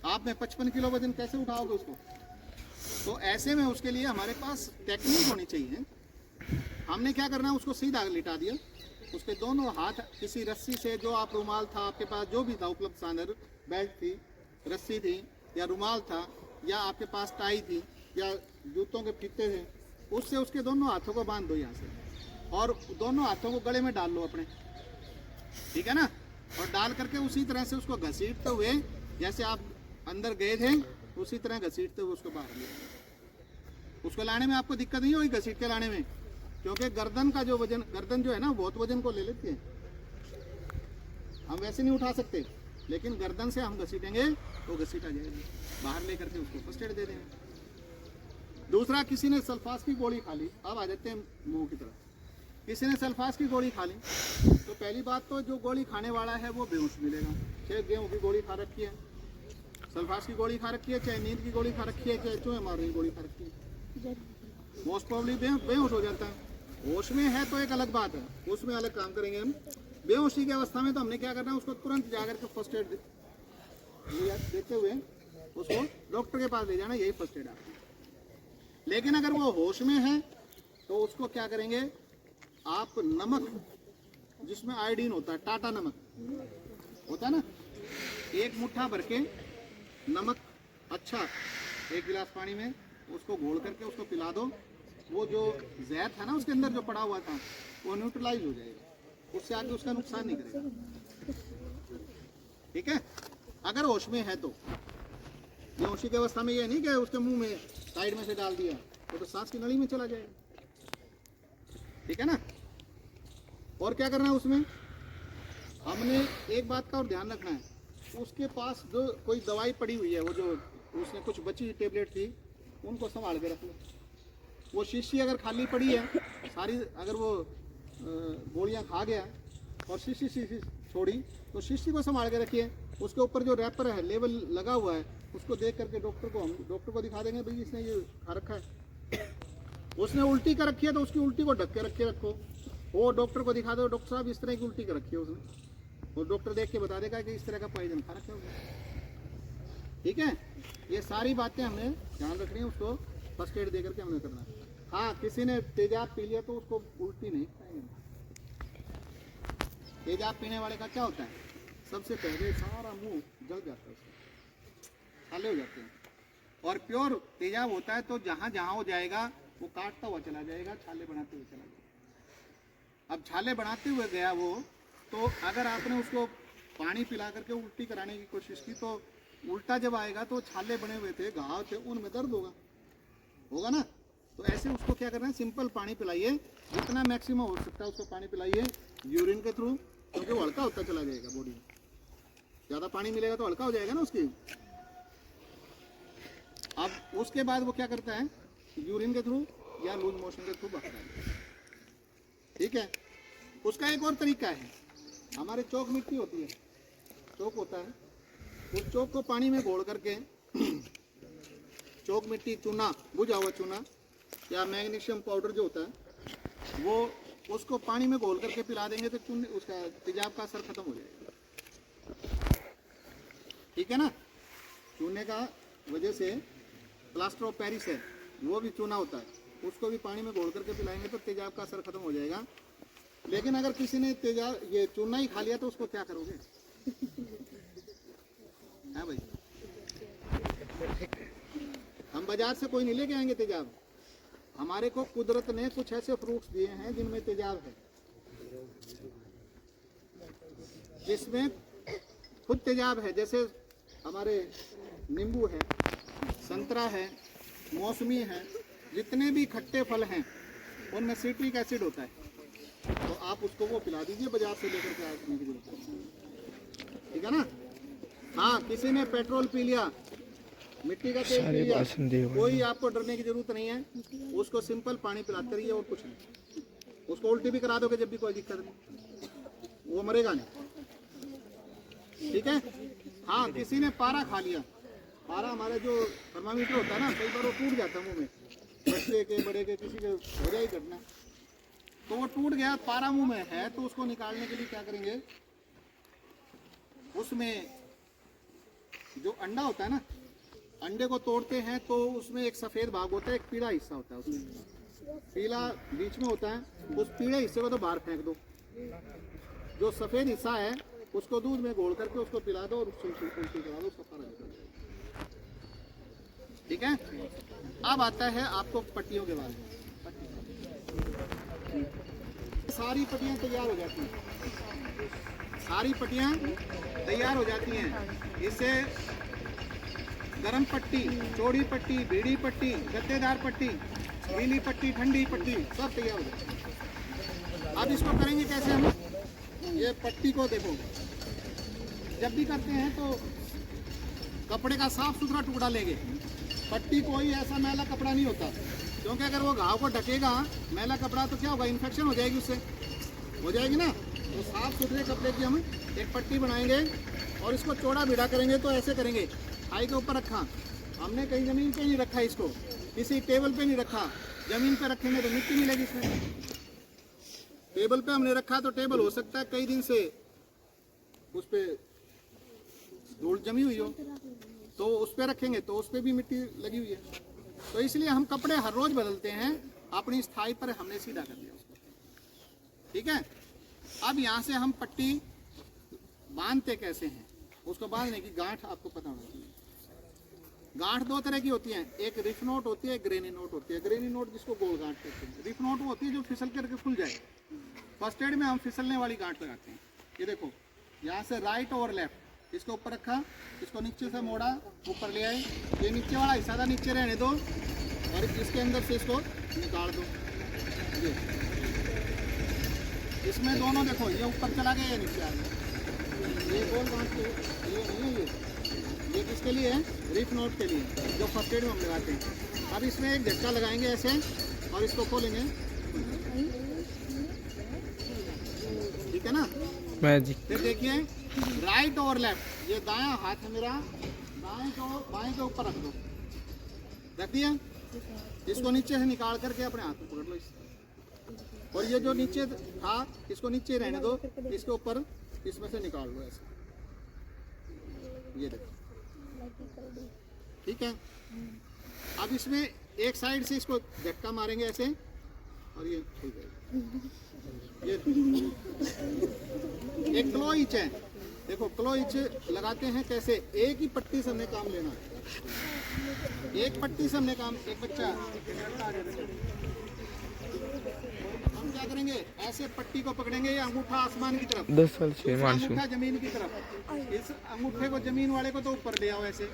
आप में 55 किलो वजन कैसे उठाओगे उसको? तो ऐसे में उसके लिए हमारे पास टेक्निक होनी चाहिए। हमने क्या करना है, उसको सीधा लिटा दिया, उसके दोनों हाथ किसी रस्सी से, जो आप रुमाल था आपके पास, जो भी था उपलब्ध साधन, बेल्ट थी, रस्सी थी, या रुमाल था, या आपके पास टाई थी, या जूतों के फीते थे, उससे उसके दोनों हाथों को बांध दो यहाँ से, और दोनों हाथों को गले में डाल लो अपने, ठीक है ना, और डाल करके उसी तरह से उसको घसीटते हुए, जैसे आप अंदर गए थे उसी तरह घसीटते हुए उसको बाहर ले। उसको लाने में आपको दिक्कत नहीं होगी घसीट के लाने में, क्योंकि गर्दन का जो वजन, गर्दन जो है ना बहुत वजन को ले लेती है, हम वैसे नहीं उठा सकते, लेकिन गर्दन से हम घसीटेंगे तो घसीटा जाएगी, बाहर ले करके उसको फर्स्ट एड दे देंगे। दूसरा, किसी ने सल्फास की गोली खा ली, अब आ जाते हैं मुंह की तरफ। किसी ने सल्फास की गोली खा ली, तो पहली बात तो जो गोली खाने वाला है वो बेहोश मिलेगा, चाहे गेहूँ की गोली खा रखी है, सल्फास की गोली खा रखी है, चाहे नींद की गोली खा रखी है, चाहे चूहे मारने की गोली खा रखी है, मोस्ट प्रॉब्ली बेहोश हो जाता है। होश में है तो एक अलग बात है, उसमें अलग काम करेंगे हम। बेहोशी की अवस्था में तो हमने क्या करना है, उसको तुरंत जाकर के फर्स्ट एड देते हुए उसको डॉक्टर के पास ले जाना, यही फर्स्ट एड आपकी। लेकिन अगर वो होश में है तो उसको क्या करेंगे, आप नमक, जिसमें आयोडीन होता है, टाटा नमक होता है ना, एक मुट्ठा भर के नमक, अच्छा 1 गिलास पानी में उसको घोल करके उसको पिला दो, वो जो जहर था ना उसके अंदर जो पड़ा हुआ था वो न्यूट्रलाइज हो जाएगा, उससे आगे उसका नुकसान नहीं करेगा, ठीक है, अगर होश में है तो। बेहोशी की अवस्था में ये नहीं कि उसके मुंह में साइड में से डाल दिया, तो सांस की नली में चला जाएगा, ठीक है ना। और क्या करना है उसमें, हमने एक बात का और ध्यान रखना है, उसके पास जो कोई दवाई पड़ी हुई है, वो जो उसने कुछ बची टेबलेट थी, उनको संभाल के रख लो। वो शीशी अगर खाली पड़ी है सारी, अगर वो गोलियां खा गया और शीशी छोड़ी, तो शीशी को संभाल के रखिए। उसके ऊपर जो रैपर है, लेबल लगा हुआ है, उसको देख करके डॉक्टर को दिखा देंगे, भाई इसने ये खा रखा है। उसने उल्टी कर रखी है तो उसकी उल्टी को ढक के रखो, वो डॉक्टर को दिखा दो, डॉक्टर साहब इस तरह की उल्टी कर रखी है उसने, और डॉक्टर देख के बता देगा कि इस तरह का पॉइजन खा रखा है। ठीक है, ये सारी बातें हमें ध्यान रखनी है, उसको फर्स्ट एड दे करके हमने करना है। हाँ, किसी ने तेजाब पी लिया तो उसको उल्टी नहीं खाएंगे। तेजाब पीने वाले का क्या होता है, सबसे पहले सारा मुंह जल जाता है, छाले हो जाते हैं। और प्योर तेजाब होता है तो जहाँ जहाँ हो जाएगा वो काटता हुआ चला जाएगा, छाले बनाते हुए चला जाएगा। अब छाले बनाते हुए गया वो, तो अगर आपने उसको पानी पिला करके उल्टी कराने की कोशिश की तो उल्टा जब आएगा तो छाले बने हुए थे, घाव थे, उनमें दर्द होगा ना। तो ऐसे उसको क्या करना है, सिंपल पानी पिलाइए, जितना मैक्सिमम हो सकता है उसको पानी पिलाइए यूरिन के थ्रू, क्योंकि वो हल्का होता चला जाएगा बॉडी में। ज़्यादा पानी मिलेगा तो हल्का हो जाएगा ना उसकी। अब उसके बाद वो क्या करता है, यूरिन के थ्रू या लूज मोशन के थ्रू बहाता है। ठीक है, उसका एक और तरीका है, हमारे चौक मिट्टी होती है, चौक होता है, उस चौक को पानी में घोल करके चौक मिट्टी, चूना, बुझा हुआ चूना या मैग्नीशियम पाउडर जो होता है वो, उसको पानी में घोल करके पिला देंगे तो चूने उसका तेजाब का असर खत्म हो जाएगा। ठीक है ना, चूने का वजह से प्लास्टर ऑफ पेरिस है, वो भी चूना होता है, उसको भी पानी में घोल करके पिलाएंगे तो तेजाब का असर खत्म हो जाएगा। लेकिन अगर किसी ने तेजाब ये चूना ही खा लिया तो उसको क्या करोगे? हाँ भाई, हम बाजार से कोई नहीं लेके आएंगे तेजाब, हमारे को कुदरत ने कुछ ऐसे फ्रूट्स दिए हैं जिनमें तेजाब है, जिसमें खुद तेजाब है। जैसे हमारे नींबू है, संतरा है, मौसमी है, जितने भी खट्टे फल हैं उनमें सिट्रिक एसिड होता है, तो आप उसको वो पिला दीजिए बाजार से लेकर के आने की जरूरत है। ठीक है ना। हाँ, किसी ने पेट्रोल पी लिया, मिट्टी का तेल पी लिया, कोई आपको डरने की जरूरत नहीं है, उसको सिंपल पानी पिलाते रहिए और कुछ नहीं। उसको उल्टी भी करा दोगे जब भी कोई दिक्कत नहीं, वो मरेगा नहीं। ठीक है। हाँ, किसी ने पारा खा लिया, पारा हमारा जो थर्मामीटर होता है ना, कई बार वो टूट जाता है मुंह में, बच्चे के बड़े के किसी के हो जाए घटना, तो वो टूट गया, पारा मुंह में है, तो उसको निकालने के लिए क्या करेंगे, उसमें जो अंडा होता है ना, अंडे को तोड़ते हैं तो उसमें एक सफ़ेद भाग होता है, एक पीला हिस्सा होता है, उसमें पीला बीच में होता है, उस पीले हिस्से को तो बाहर फेंक दो, जो सफ़ेद हिस्सा है उसको दूध में घोल करके उसको पिला दो और उसको उल्टी करा दो, उसका फर्क निकल जाएगा। ठीक है। अब आता है आपको पट्टियों के बारे में। सारी पट्टियाँ तैयार हो जाती हैं, सारी पट्टियाँ तैयार हो जाती हैं। इससे गरम पट्टी, चौड़ी पट्टी, बीड़ी पट्टी, गद्देदार पट्टी, गीली पट्टी, ठंडी पट्टी, सब तैयार हो जाती है। अब इसको करेंगे कैसे हम? ये पट्टी को देखो, जब भी करते हैं तो कपड़े का साफ सुथरा टुकड़ा लेंगे। पट्टी कोई ऐसा मैला कपड़ा नहीं होता, क्योंकि अगर वो घाव को ढकेगा मैला कपड़ा तो क्या होगा, इन्फेक्शन हो जाएगी, उससे हो जाएगी ना। तो साफ सुथरे कपड़े की हम एक पट्टी बनाएंगे और इसको चौड़ा भिड़ा करेंगे। तो ऐसे करेंगे, थाई के ऊपर रखा, हमने कहीं ज़मीन पे नहीं रखा, इसको किसी टेबल पे नहीं रखा, ज़मीन पे रखेंगे तो मिट्टी मिलेगी इसमें। टेबल पे हमने रखा तो टेबल हो सकता है कई दिन से उस पर धूल जमी हुई हो, तो उस पर रखेंगे तो उस पर भी मिट्टी लगी हुई है। तो इसलिए हम कपड़े हर रोज बदलते हैं, अपनी स्थाई पर हमने सीधा कर दिया उसको। ठीक है। अब यहाँ से हम पट्टी बांधते कैसे हैं, उसको बांधने की गांठ आपको पता होना चाहिए। गांठ दो तरह की होती है, एक रिफ नोट होती है, एक ग्रेनी नोट होती है। ग्रेनी नोट जिसको गोल गांठ कहते हैं, रिफ नोट वो होती है जो फिसल करके खुल जाए। फर्स्ट एड में हम फिसलने वाली गांठ लगाते हैं। ये देखो, यहाँ से राइट और लेफ्ट, इसको ऊपर रखा, इसको नीचे से मोड़ा, ऊपर ले आए, ये नीचे वाला हिस्सा था नीचे रहने दो और इसके अंदर से इसको निकाल दो। ये इसमें दोनों देखो, ये ऊपर चला गया, ये नीचे आ गया। ये गोल गांठ ये नहीं है, ये किसके लिए है? रिफ नोट के लिए, जो फर्स्ट एड में हम लगाते हैं। अब इसमें एक झटका लगाएंगे ऐसे और इसको खोलेंगे। ठीक है ना। फिर देखिए, राइट और लेफ्ट, ये दायां हाथ है मेरा, दाएं को बाएं के ऊपर रख दो, रख दिया। इसको नीचे से निकाल करके अपने हाथ में पकड़ लो। और ये जो नीचे था इसको नीचे रहने दो, इसके ऊपर इसमें से निकाल लो ऐसे, ये देखो, ठीक है। अब इसमें एक साइड से इसको झटका मारेंगे ऐसे और ये ठीक है। ये एक क्लो इंच है, देखो क्लो इंच लगाते हैं कैसे, एक ही पट्टी से हमने काम लेना है, एक पट्टी से हमने काम। एक बच्चा हम क्या करेंगे, ऐसे पट्टी को पकड़ेंगे, ये अंगूठा आसमान की तरफ, 10 साल से अंगूठा जमीन की तरफ, इस अंगूठे को जमीन वाले को तो ऊपर ले आओ ऐसे,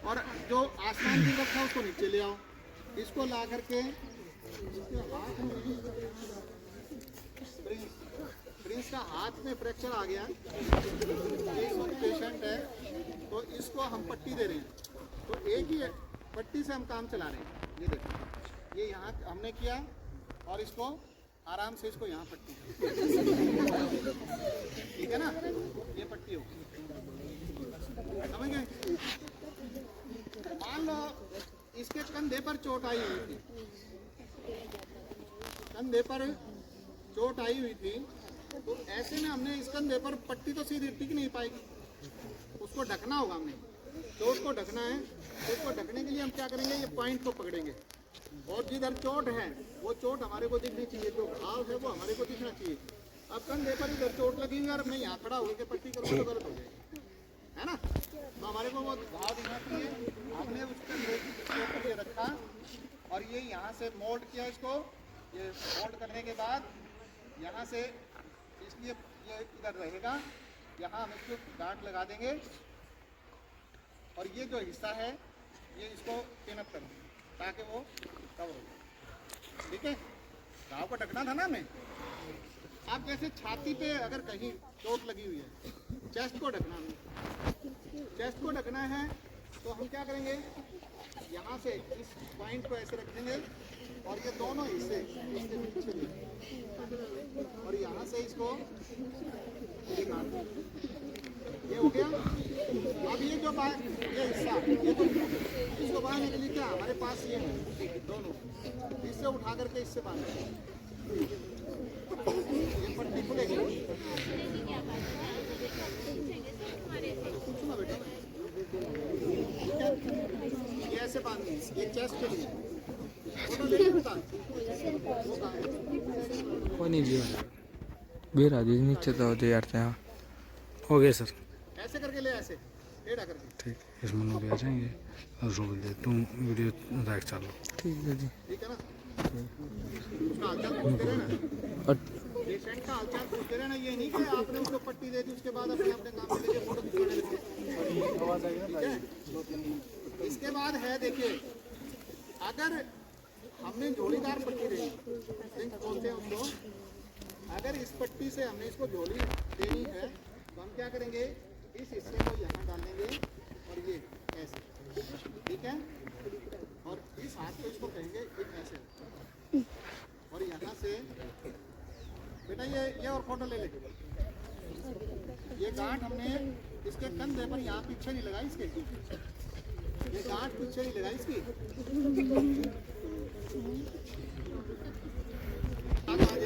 और जो आसमान की तरफ था उसको नीचे ले आओ। इसको ला करके इसके हाथ में, प्रिंस का हाथ में फ्रैक्चर आ गया, पेशेंट है, तो इसको हम पट्टी दे रहे हैं, तो एक ही पट्टी से हम काम चला रहे हैं। ये देखो, ये यहाँ हमने किया और इसको आराम से इसको यहाँ पट्टी, ठीक है ना, ये पट्टी हो, समझ गए। मान लो इसके कंधे पर चोट आई हुई थी, कंधे पर चोट आई हुई थी, तो ऐसे में हमने इस कंधे पर पट्टी तो सीधी टिक नहीं पाएगी, उसको ढकना होगा, हमने चोट को ढकना है। तो उसको ढकने के लिए हम क्या करेंगे, ये पॉइंट को पकड़ेंगे और जिधर चोट है वो चोट हमारे को दिखनी चाहिए, जो घाव है वो हमारे को दिखना चाहिए। अब कंधे पर इधर चोट लगी हुई है और मैं यहाँ खड़ा होकर पट्टी करूँगा तो गलत हो जाएगी, है ना। तो हमारे को वो घाव दिखना चाहिए, हमने उस कंधे की ऊपर ये रखा और ये यहाँ से मोल्ड किया इसको, ये मोल्ड करने के बाद यहाँ से इसलिए ये इधर रहेगा, यहाँ हम इसको गांठ लगा देंगे और ये जो हिस्सा है ये इसको पिन अप कर देंगे ताकि वो कवर हो जाए, ठीक है। घाव को ढकना था ना हमें। अब जैसे छाती पे अगर कहीं चोट लगी हुई है, चेस्ट को ढकना है, चेस्ट को ढकना है तो हम क्या करेंगे, यहाँ से इस पॉइंट को ऐसे रखेंगे और ये दोनों हिस्से इसके पीछे और यहाँ से इसको ये हो गया। अब ये जो ये हिस्सा ये तो इसको बांधने के लिए क्या हमारे पास ये है, दोनों इससे उठा करके इससे बांध, ये पट्टी खुलेगी, पूछो ना बेटा, ठीक है। ये ऐसे बांधनी, ये चेस्ट के लिए बेरा जी नीचे तो दे यार यहाँ हो गया सर, ऐसे करके ले, ऐसे टेढ़ा करके, ठीक। इसमें भी आ जाएंगे और रोक दे, तुम वीडियो देख चलो, ठीक है जी। ठीक है ना। उसका हालचाल पूछते रहना, पेशेंट का हालचाल पूछते रहना, ये नहीं कि आपने उसको पट्टी दे दी उसके बाद अपने अपने काम के लिए फोटो खिंचवाने लगे, ठीक है। इसके बाद है देखिए, अगर हमने जोड़ीदार पट्टी देनी, बोलते हैं उसको, अगर इस पट्टी से हमने इसको जोड़ी देनी है तो हम क्या करेंगे, इस हिस्से को यहाँ डालेंगे और ये ऐसे, ठीक है। और इस हाथ को इसको कहेंगे एक ऐसे, और यहाँ से बेटा ये और फोटो ले ले। ये गांठ हमने इसके कंधे पर यहाँ पीछे नहीं लगाई, इसके ये गांठ पीछे नहीं लगाई इसकी,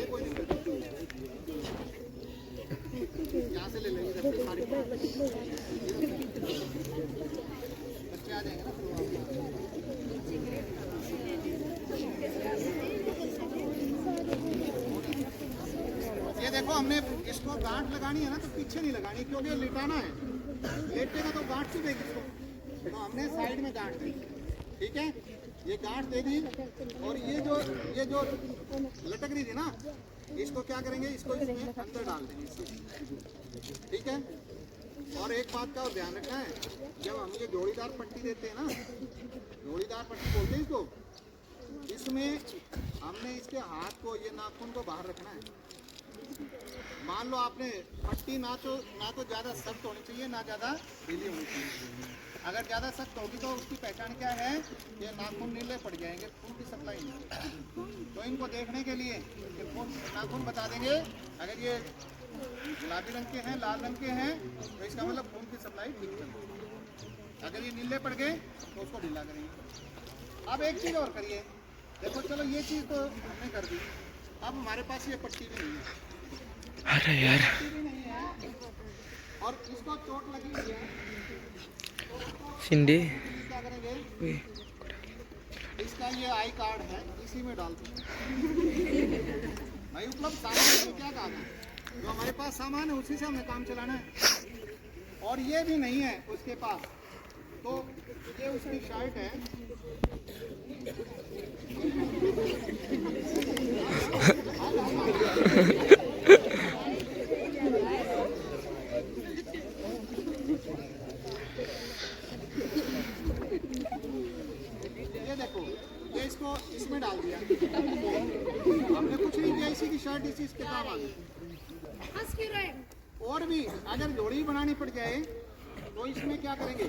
कोई यहाँ से ले लेंगे, बच्चे आ जाएंगे ना। ये देखो हमने इसको गांठ लगानी है ना तो पीछे नहीं लगानी, क्योंकि लिटाना है, लेटेगा तो गांठ की देगी इसको, तो हमने साइड में गांठ दी, ठीक है। ये गांठ दे दी और ये जो लटक रही थी ना, इसको क्या करेंगे, इसको इसमें अंदर डाल देंगे, ठीक है। और एक बात का और ध्यान रखना है, जब हम ये जोड़ीदार पट्टी देते हैं ना, जोड़ीदार पट्टी बोलते हैं इसको, इसमें हमने इसके हाथ को, ये नाखून को बाहर रखना है। मान लो आपने पट्टी ना तो ज़्यादा सख्त होनी चाहिए ना ज़्यादा ढीली होनी चाहिए। अगर ज़्यादा सख्त होगी तो उसकी पहचान क्या है, ये नाखून नीले पड़ जाएंगे, खून की सप्लाई नहीं। तो इनको देखने के लिए ये नाखून बता देंगे, अगर ये गुलाबी रंग के हैं, लाल रंग के हैं, तो इसका मतलब खून की सप्लाई ठीक चल रही है। अगर ये नीले पड़ गए तो उसको ढीला करेंगे। अब एक चीज़ और करिए, देखो चलो ये चीज़ तो हमने कर दी, अब हमारे पास ये पट्टी भी नहीं है, अरे यार पट्टी भी नहीं है और इसको चोट लगी हुई है, शिंदे क्या करेंगे? इसका ये आई कार्ड है, इसी में डाल दो भाई। उपलब्ध सामान है, क्या कहा था? जो हमारे पास सामान है उसी से हमें काम चलाना है। और ये भी नहीं है उसके पास, तो ये उसकी शर्ट है, ये देखो, ये इसको इसमें डाल दिया, हमने कुछ नहीं किया, इसी की शर्ट इसी इसके काम आ गई। और भी अगर जोड़ी बनानी पड़ जाए तो इसमें क्या करेंगे?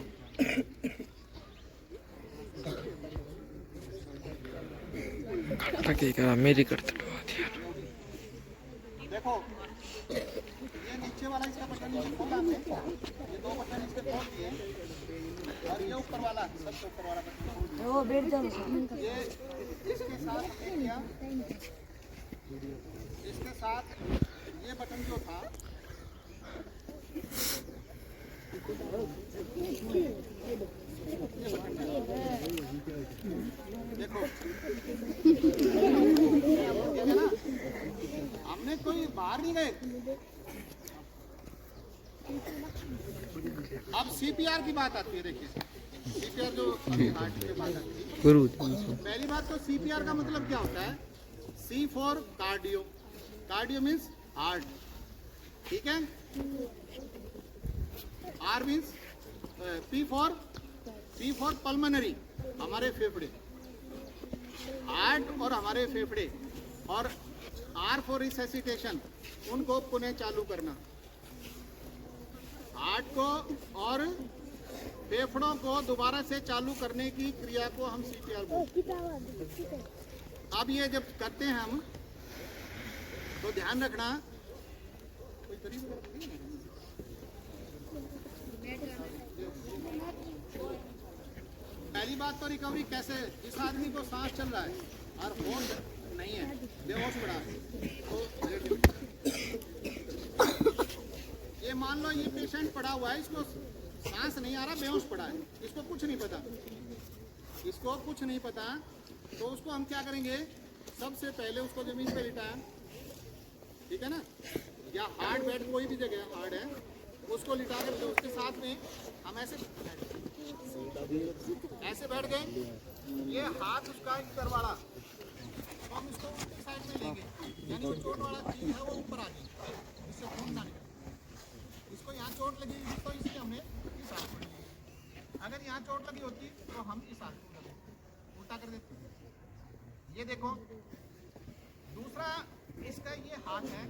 ताकि क्या मेरी करते बहुत यार देखो, ये नीचे वाला इसका बटन नीचे खोला हमने, ये दो बटन इसके खोल दिए और ये ऊपर वाला सबसे ऊपर वाला बटन खोल दिया। ये इसके साथ ये किया, इसके साथ ये बटन जो था देखो, ठीक है ना, हमने कोई बाहर नहीं गए। अब सीपीआर की बात आती है, देखिए सीपीआर जो अभी हार्ट की बात आती है। गुरु पहली बात तो सीपीआर का मतलब क्या होता है? C for cardio, cardio means heart, ठीक है। R means P for pulmonary, हमारे फेफड़े, हार्ट और हमारे फेफड़े, और आर फॉर रिसैसिटेशन, उनको पुनः चालू करना। हार्ट को और फेफड़ों को दोबारा से चालू करने की क्रिया को हम सीपीआर बोलते हैं। अब ये जब करते हैं हम, तो ध्यान रखना, कोई तरीका नहीं है। पहली बात तो रिकवरी कैसे, जिस आदमी को सांस चल रहा है और होश नहीं है, बेहोश पड़ा है, तो ये मान लो ये पेशेंट पड़ा हुआ है, इसको सांस नहीं आ रहा, बेहोश पड़ा है, इसको कुछ नहीं पता, इसको कुछ नहीं पता, तो उसको हम क्या करेंगे? सबसे पहले उसको जमीन पे लिटाया, ठीक है ना, या हार्ड बेड कोई भी जगह हार्ड है, उसको लिटा करके उसके साथ में हम ऐसे बैठ गए, ये हाथ उसका इधर वाला, तो हम इसको उल्टी साइड में लेंगे, यानी वो चोट वाला चीज है वो ऊपर आ गई, इससे खून ना निकले। इसको यहाँ चोट लगी तो इसलिए हमने इस हाथ को लिया, अगर यहाँ चोट लगी होती तो हम इस हाथ को उल्टा कर देते। ये देखो, दूसरा इसका ये हाथ है,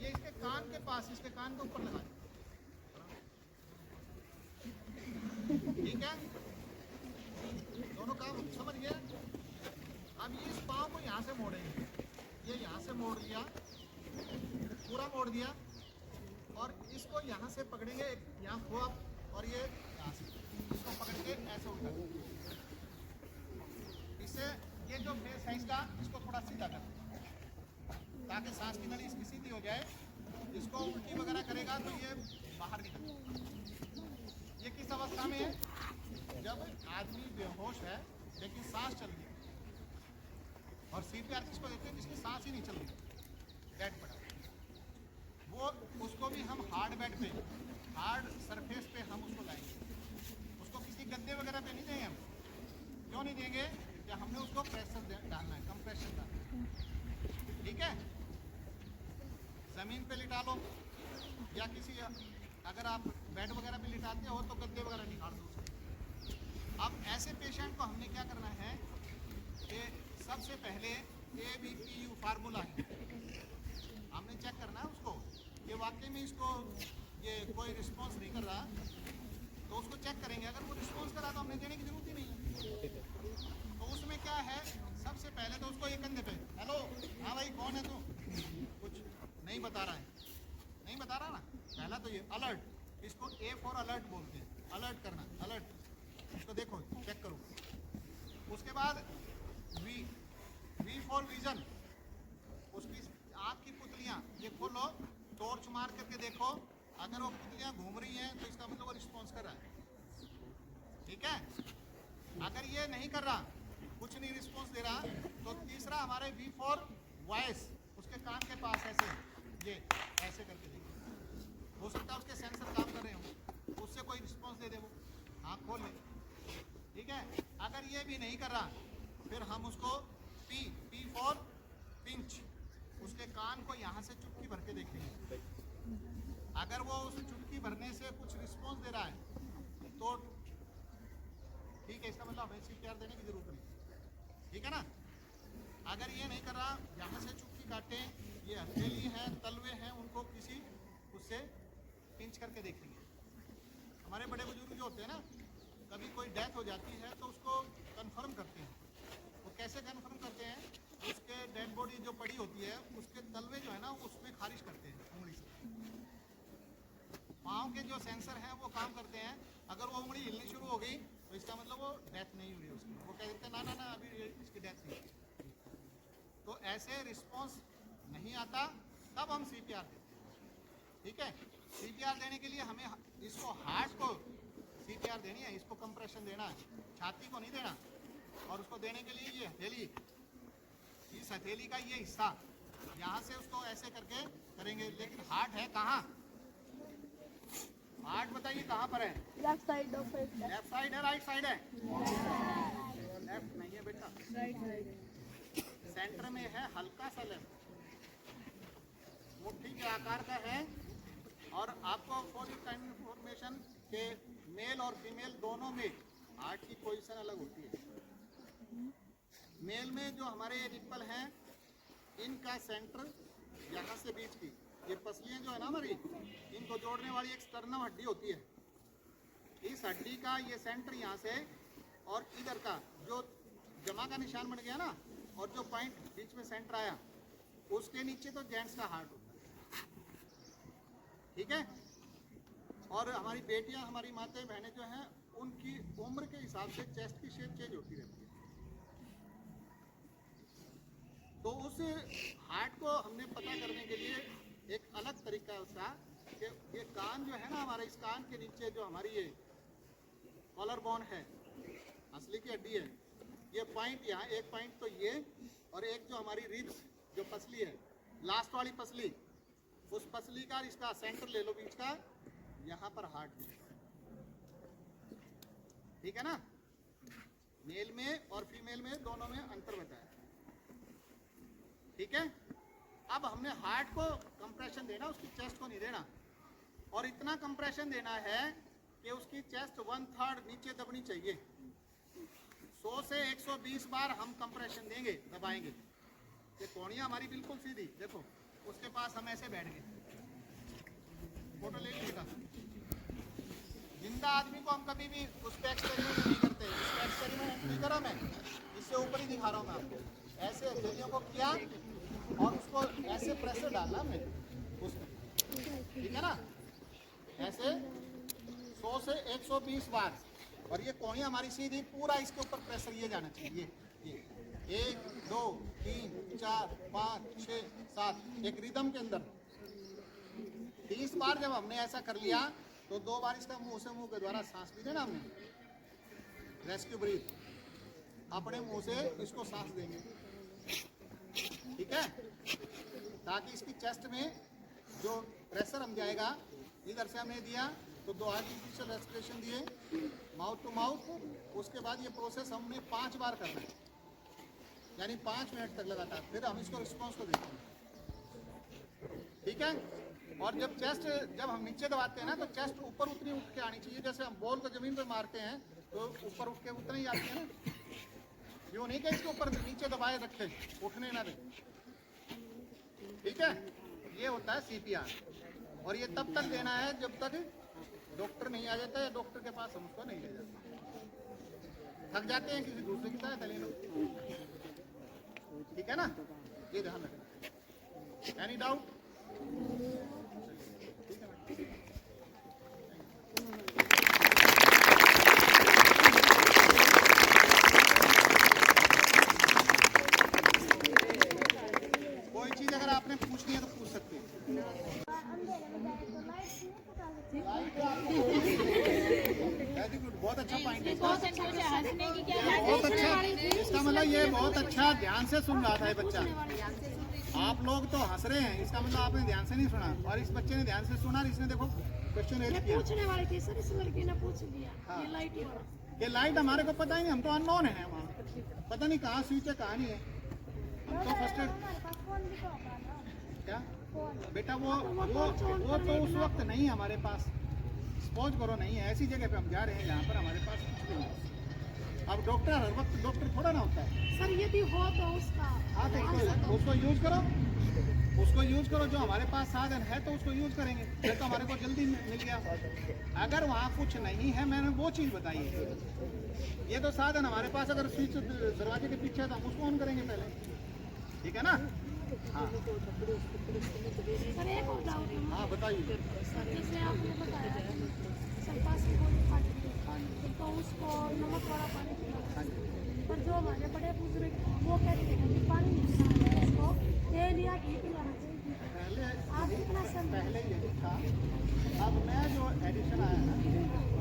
ये इसके कान के पास, इसके कान के ऊपर लगा, ठीक है, दोनों काम समझ गए। अब ये इस पाँव को यहाँ से मोड़ेंगे, ये यहाँ से मोड़ लिया, पूरा मोड़ दिया, और इसको यहाँ से पकड़ेंगे, यहाँ हुआ, और ये यहाँ से इसको पकड़ के ऐसे उठा, इससे ये जो फेस है इसका, इसको थोड़ा सीधा कर, ताकि सांस की नली इसकी सीधी हो जाए। इसको उल्टी वगैरह करेगा तो ये बाहर निकल। ये किस अवस्था में है? जब आदमी बेहोश है लेकिन सांस चल रही है, और सीपीआर किसको देते हैं? जिसकी सांस ही नहीं चल रही, बेड पड़ा, वो उसको भी हम हार्ड बेड पे, हार्ड सरफेस पे हम उसको लाएंगे, उसको किसी गद्दे वगैरह पे नहीं देंगे हम। क्यों नहीं देंगे? कि हमने उसको प्रेशर डालना है, कंप्रेशन डालना है, ठीक है। जमीन पे लिटा लो, या किसी, अगर आप बेड वगैरह पे लिटाते हो तो गद्दे वगैरह निकाल दो। अब ऐसे पेशेंट को हमने क्या करना है कि सबसे पहले ABPU फार्मूला है, हमने चेक करना है उसको कि वाकई में इसको ये कोई रिस्पॉन्स नहीं कर रहा, तो उसको चेक करेंगे। अगर वो रिस्पॉन्स कर रहा तो हमने देने की जरूरत ही नहीं है। तो उसमें क्या है, सबसे पहले तो उसको ये कंधे पे, हेलो हाँ भाई कौन है तू, कुछ नहीं बता रहा है, नहीं बता रहा ना, पहला तो ये अलर्ट, इसको A फॉर अलर्ट बोलते हैं, अलर्ट करना, अलर्ट, इसको देखो चेक करो। उसके बाद V फॉर विजन, उसकी आँख की पुतलियाँ ये खोलो, टॉर्च मार करके देखो, अगर वो पुतलियाँ घूम रही हैं तो इसका मतलब वो रिस्पॉन्स कर रहा है। ठीक है, अगर ये नहीं कर रहा, कुछ नहीं रिस्पॉन्स दे रहा, तो तीसरा हमारे V फॉर वॉइस, उसके कान के पास ऐसे, ये ऐसे करके देखिए, हो सकता है उसके सेंसर काम कर रहे हो, उससे कोई रिस्पॉन्स दे दे, वो आँख खोल ले। ठीक है, अगर ये भी नहीं कर रहा, फिर हम उसको P फॉर पिंच, उसके कान को यहाँ से चुटकी भर के देखेंगे। अगर वो उस चुटकी भरने से कुछ रिस्पॉन्स दे रहा है तो ठीक है, इसका मतलब हमें CPR देने की जरूरत नहीं। ठीक है ना, अगर ये नहीं कर रहा, यहाँ से चुटकी काटे, ये हथेली है, तलवे हैं, उनको किसी उससे पिंच करके देखेंगे। हमारे बड़े बुजुर्ग जो होते हैं ना, कभी कोई डेथ हो जाती है तो उसको कंफर्म करते हैं। वो कैसे कंफर्म करते हैं, उसके डेड बॉडी जो पड़ी होती है उसके तलवे जो है ना उसमें खारिज करते हैं उंगली से। पाँव के जो सेंसर हैं वो काम करते हैं, अगर वो उंगली हिलनी शुरू हो गई तो इसका मतलब वो डेथ नहीं हुई उसकी, वो कह देते हैं ना ना ना अभी इसकी डेथ नहीं। तो ऐसे रिस्पॉन्स नहीं आता तब हम CPR देते हैं। ठीक है, CPR देने के लिए हमें इसको हार्ट को CPR देनी है, इसको कंप्रेशन देना है, छाती को नहीं देना। और उसको देने के लिए ये हथेली, इस हथेली का ये हिस्सा, यहाँ से उसको ऐसे करके करेंगे। लेकिन हार्ट है कहाँ? हार्ट बताइए कहाँ पर है? लेफ्ट साइड लेफ्ट साइड है, राइट साइड है? लेफ्ट नहीं है बेटा, सेंटर में है, हल्का सा लेफ्ट, मुट्ठी के आकार का है। और आपको फॉर इंफॉर्मेशन के मेल और फीमेल दोनों में हार्ट की पोजीशन अलग होती है। मेल में जो हमारे ये निप्पल हैं, इनका सेंटर यहाँ से बीच की ये पसलियाँ जो है ना हमारी, इनको जोड़ने वाली एक स्टर्नम हड्डी होती है। इस हड्डी का ये सेंटर यहाँ से, और इधर का जो जमा का निशान बन गया ना, और जो पॉइंट बीच में सेंटर आया, उसके नीचे तो जेंट्स का हार्ट होता है। ठीक है, और हमारी बेटियां, हमारी माताएं बहनें जो हैं, उनकी उम्र के हिसाब से चेस्ट की शेप चेंज होती रहती है। तो उस हार्ट को हमने पता करने के लिए एक अलग तरीका है उसका, कि ये कान जो है ना हमारा, इस कान के नीचे जो हमारी ये कॉलर बोन है, असली की हड्डी है, ये पॉइंट यहाँ, एक पॉइंट तो ये, और एक जो हमारी रिब्स जो पसली है, लास्ट वाली पसली, उस पसली का इसका सेंटर ले लो बीच का, यहाँ पर हार्ट है। ठीक है ना, मेल में और फीमेल में दोनों में अंतर बताया। ठीक है, अब हमने हार्ट को कंप्रेशन देना, उसकी चेस्ट को नहीं देना, और इतना कंप्रेशन देना है कि उसकी चेस्ट 1/3 नीचे दबनी चाहिए। 100 से 120 बार हम कंप्रेशन देंगे, दबाएंगे। ये कोहनियाँ हमारी बिल्कुल सीधी, देखो उसके पास हम ऐसे बैठ गए, फोटो ले लीजिएगा। जिंदा आदमी को हम कभी भी उस पर एक्सपेरिमेंट नहीं करते, इस पर एक्सपेरिमेंट नहीं करा मैं, इससे ऊपर ही दिखा रहा हूँ मैं आपको। ऐसे हथेलियों को किया और उसको ऐसे प्रेशर डालना हमने उसमें, ठीक है ना, ऐसे 100 से 120 बार। और ये कोहनी हमारी सीधी, पूरा इसके ऊपर प्रेशर ये जाना चाहिए, ये 1 2 3 4 5 6 7, एक रिदम के अंदर। 30 बार जब हमने ऐसा कर लिया तो 2 बार इसका मुंह से मुंह के द्वारा सांस ली देना हमने, रेस्क्यू ब्रीथ, अपने मुंह से इसको सांस देंगे। ठीक है, ताकि इसकी चेस्ट में जो प्रेशर हम जाएगा, इधर से हमने दिया तो 2 आर्टिफिशियल रेस्पिरेशन दिए माउथ टू माउथ। उसके बाद ये प्रोसेस हमने 5 बार करना है, यानी 5 मिनट तक लगातार। फिर हम इसको रिस्पॉन्स को देखते हैं। ठीक है, और जब हम नीचे दबाते हैं ना, तो चेस्ट ऊपर उतनी उठ के आनी चाहिए। जैसे हम बॉल को जमीन पर मारते हैं तो ऊपर उठ के उतना ही आती है ना, यूँ नहीं कि इसके ऊपर नीचे दबाए रखे, उठने ना दे। ठीक है, ये होता है CPR। और ये तब तक देना है जब तक डॉक्टर नहीं आ जाता, या डॉक्टर के पास हम उसको नहीं ले जाते, थक जाते हैं, किसी दूसरे की सहायता ले लो। ठीक है ना, ये ध्यान रखना। Any doubt? कोई चीज बहुत अच्छा पॉइंट है बहुत अच्छा बच्चा हंसने की क्या बात बहुत अच्छा। इसका मतलब ये बहुत अच्छा ध्यान से सुन रहा था ये बच्चा। आप लोग तो हंस रहे हैं, इसका मतलब आपने ध्यान से नहीं सुना, और इस बच्चे ने ध्यान से सुना और इसने देखो क्वेश्चन रेज किया। पूछने वाले थे सर, इस लड़के ने पूछ दिया हाँ। ये लाइट वाला। ये लाइट हमारे को पता ही नहीं, हम तो अननोन है वहाँ, पता नहीं कहाँ स्विच है कहाँ नहीं है। हम तो फर्स्ट क्या बेटा वो तो उस वक्त नहीं है हमारे पास। सपोज करो नहीं है, ऐसी जगह पे हम जा रहे हैं जहाँ पर हमारे पास कुछ नहीं है। अब डॉक्टर हर वक्त डॉक्टर थोड़ा ना होता है सर यदि हो तो उसका हाँ, तो उसको यूज करो, उसको यूज करो। जो हमारे पास साधन है तो उसको यूज करेंगे, फिर तो हमारे को जल्दी मिल गया। अगर वहाँ कुछ नहीं है, मैंने वो चीज़ बताई है। ये तो साधन हमारे पास, अगर स्विच दरवाजे के पीछे है तो हम उसको ऑन करेंगे पहले, ठीक है ना। हाँ सर एक और डाउट है। हाँ बताइए। सर जैसे आपने बताया सल्फा से गोली फाट गई तो उसको नमक वाला पानी पिलाना, पर जो हमारे बड़े बुजुर्ग वो कहते हैं कि पानी नहीं पिलाना है, उसको तेल या घी पिलाना चाहिए। आप कितना सर पहले यही था, अब नया जो एडिशन आया है ना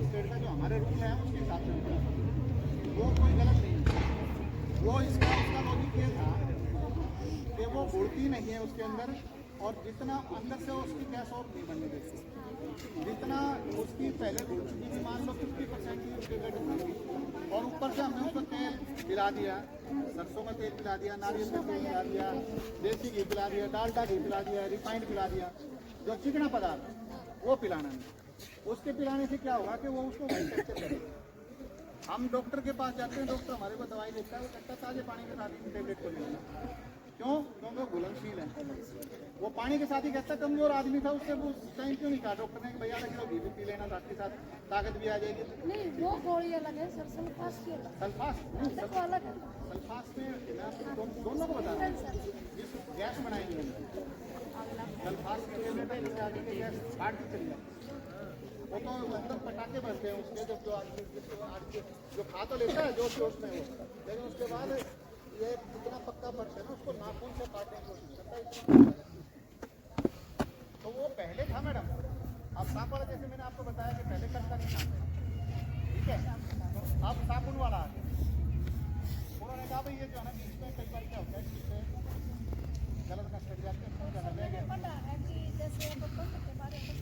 स्टेट का, जो हमारे रूल है उसके हिसाब से वो कोई गलत नहीं है। वो इसका उसका लॉजिक ये था कि वो गुड़ती नहीं है उसके अंदर, और जितना अंदर से उसकी गैस और नहीं बनने देती, जितना उसकी पहले गुड़ चुकी थी, मान लो 50% की उसके गट थी, और ऊपर से हमने उसको तेल पिला दिया, सरसों का तेल पिला दिया, नारियल का तेल पिला दिया, देसी घी पिला दिया, डालडा घी पिला दिया, रिफाइंड पिला दिया, जो चिकना पदार्थ वो पिलाना नहीं। उसके पिलाने से क्या होगा कि वो उसको टेक्सचर करेगा। हम डॉक्टर के पास जाते हैं, डॉक्टर हमारे को दवाई देता है, वो कहता है ताजे पानी के साथ ही टेबलेट को लेना। क्यों? क्योंकि वो घुलनशील है। वो पानी के साथ ही कहता है, कमजोर आदमी था उससे वो उस टाइम क्यों नहीं कहा डॉक्टर ने कि भैया लगे घी भी पी लेना, साथ के साथ ताकत भी आ जाएगी। नहीं वो गोली अलग है सर, सल्फास की अलग सल्फास देखो अलग है। सल्फास में मैं आपको दोनों को बता रहा हूँ, जिस गैस बनाएंगे सल्फास के टेबलेट है, आगे के गैस फाट भी चली जाती। वो तो अंदर पटाखे बनते हैं उसके, जब जो आदमी जो खा तो लेता है जोश जोश में वो, लेकिन उसके बाद ये कितना पक्का फर्श है ना, उसको नाखून से काटने की कोशिश करता है। तो वो पहले था मैडम। अब सांप वाला जैसे मैंने आपको बताया कि पहले करता नहीं था, ठीक है। अब साबुन वाला आ गया। उन्होंने कहा भाई ये जो है ना बीच में कई बार क्या होता है, बीच में गलत का कट जाते हैं, ज़्यादा रह गया। पता है कि जैसे बंद के बारे में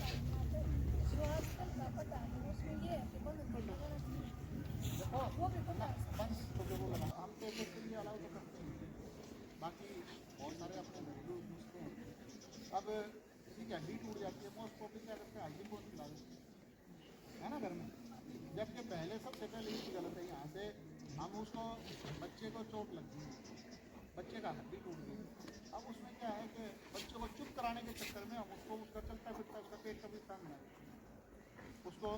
जो आजकल का पता है उसमें ये है कि बंद करना देखो वो भी पता है। बंद तो जरूर लगा, हम तो एक के लिए अलाउ तो करते हैं, बाकी बहुत सारे अपने घरेलू नुस्खे हैं। अब किसी की हड्डी टूट जाती है, वो उसको भी क्या करते हैं, हड्डी को खिला देते हैं ना घर में। जबकि पहले सबसे पहले ये गलत है, यहाँ से हम उसको बच्चे को चोट लगती है, बच्चे का हड्डी टूट गई। अब उसमें क्या है कि बच्चे को चुप कराने के चक्कर में हम उसको उसका चलता फिरता उसका पेट का भी स्थान बना, उसको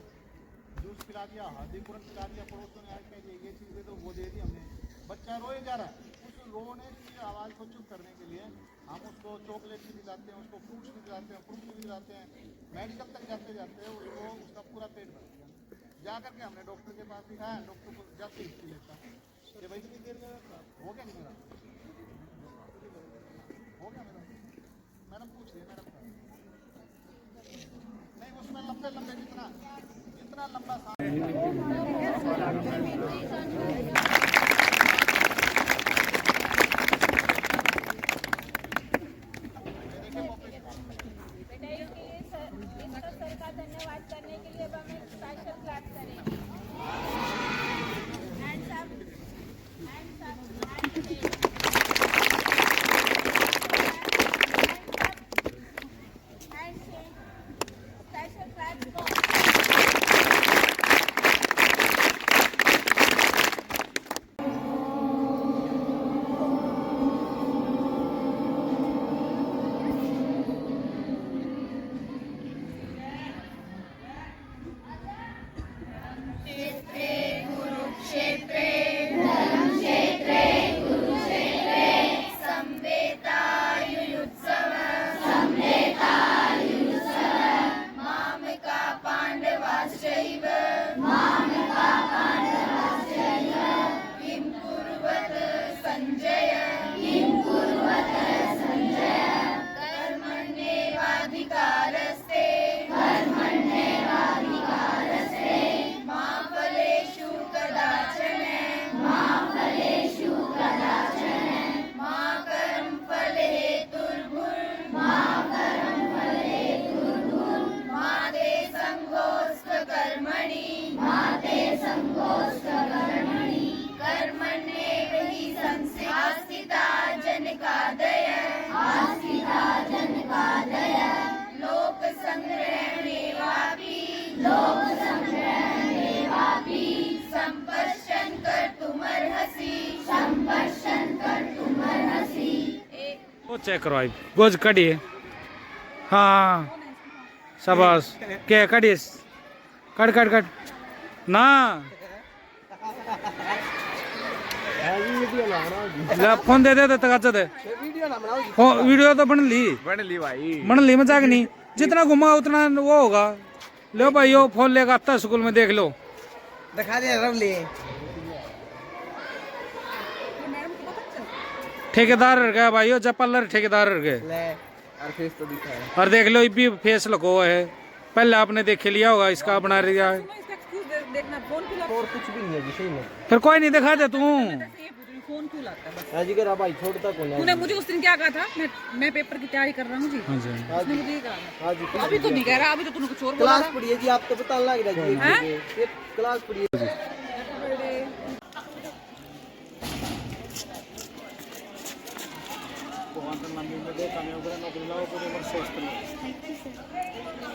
जूस पिला दिया, हल्दी पूरन पिला दिया, पड़ोसों ने आके ये चीज़ दे दो, वो दे दी हमने, बच्चा रोए जा रहा है। उस रोने की आवाज़ को चुप करने के लिए हम उसको चॉकलेट भी दिलाते हैं, उसको फ्रूट्स भी दिलाते हैं, फ्रूट भी दिलाते हैं। मेडिकल तक जाते जाते उसको उसका पूरा पेट भर दिया। जा करके हमने डॉक्टर के पास दिखाया, डॉक्टर को जाते ही पी लेता है कि भाई कितनी देर में हो गया नहीं, मेरा हो गया मेरा, मैडम पूछ रही है मैडम नहीं, उसमें लंबे लंबे जितना लंबा सर का धन्यवाद करने के लिए अब हमें स्पेशल क्लास करेंगे। स्पेशल क्लास कर्मण्येवाधिकारस्ते मा फलेषु वो चेक करो आई गोज कड़ी है हाँ शाबाश क्या कड़ी कट कट कट ना ले फोन दे दे तक दे वीडियो तो बन ली भाई बन ली मजाक नहीं जितना घुमा उतना वो होगा लो भाई यो फोन लेकर आता है स्कूल में देख लो दिखा दे रब ले ठेकेदार रह गया भाई यो जपालर ठेकेदार रह गए ले और फेस तो दिखा है और देख लो ये भी फेस लगा हुआ है पहले आपने देख लिया होगा इसका बना दिया है और कुछ भी नहीं है जी सही में फिर कोई नहीं दिखा दे तू फोन क्यों लाता है? हाजी का भाई छोड़ता कौन है तूने मुझे उस दिन क्या कहा था? मैं पेपर की तैयारी कर रहा हूँ जी। हाँ जी उसने मुझे ये कहा था। हाजी अभी तो नहीं कह रहा, अभी तो तूने कुछ और बोला क्लास था। पढ़ी है जी आप तो पता लग रहा है जी ये क्लास पढ़ी है थैंक यू सर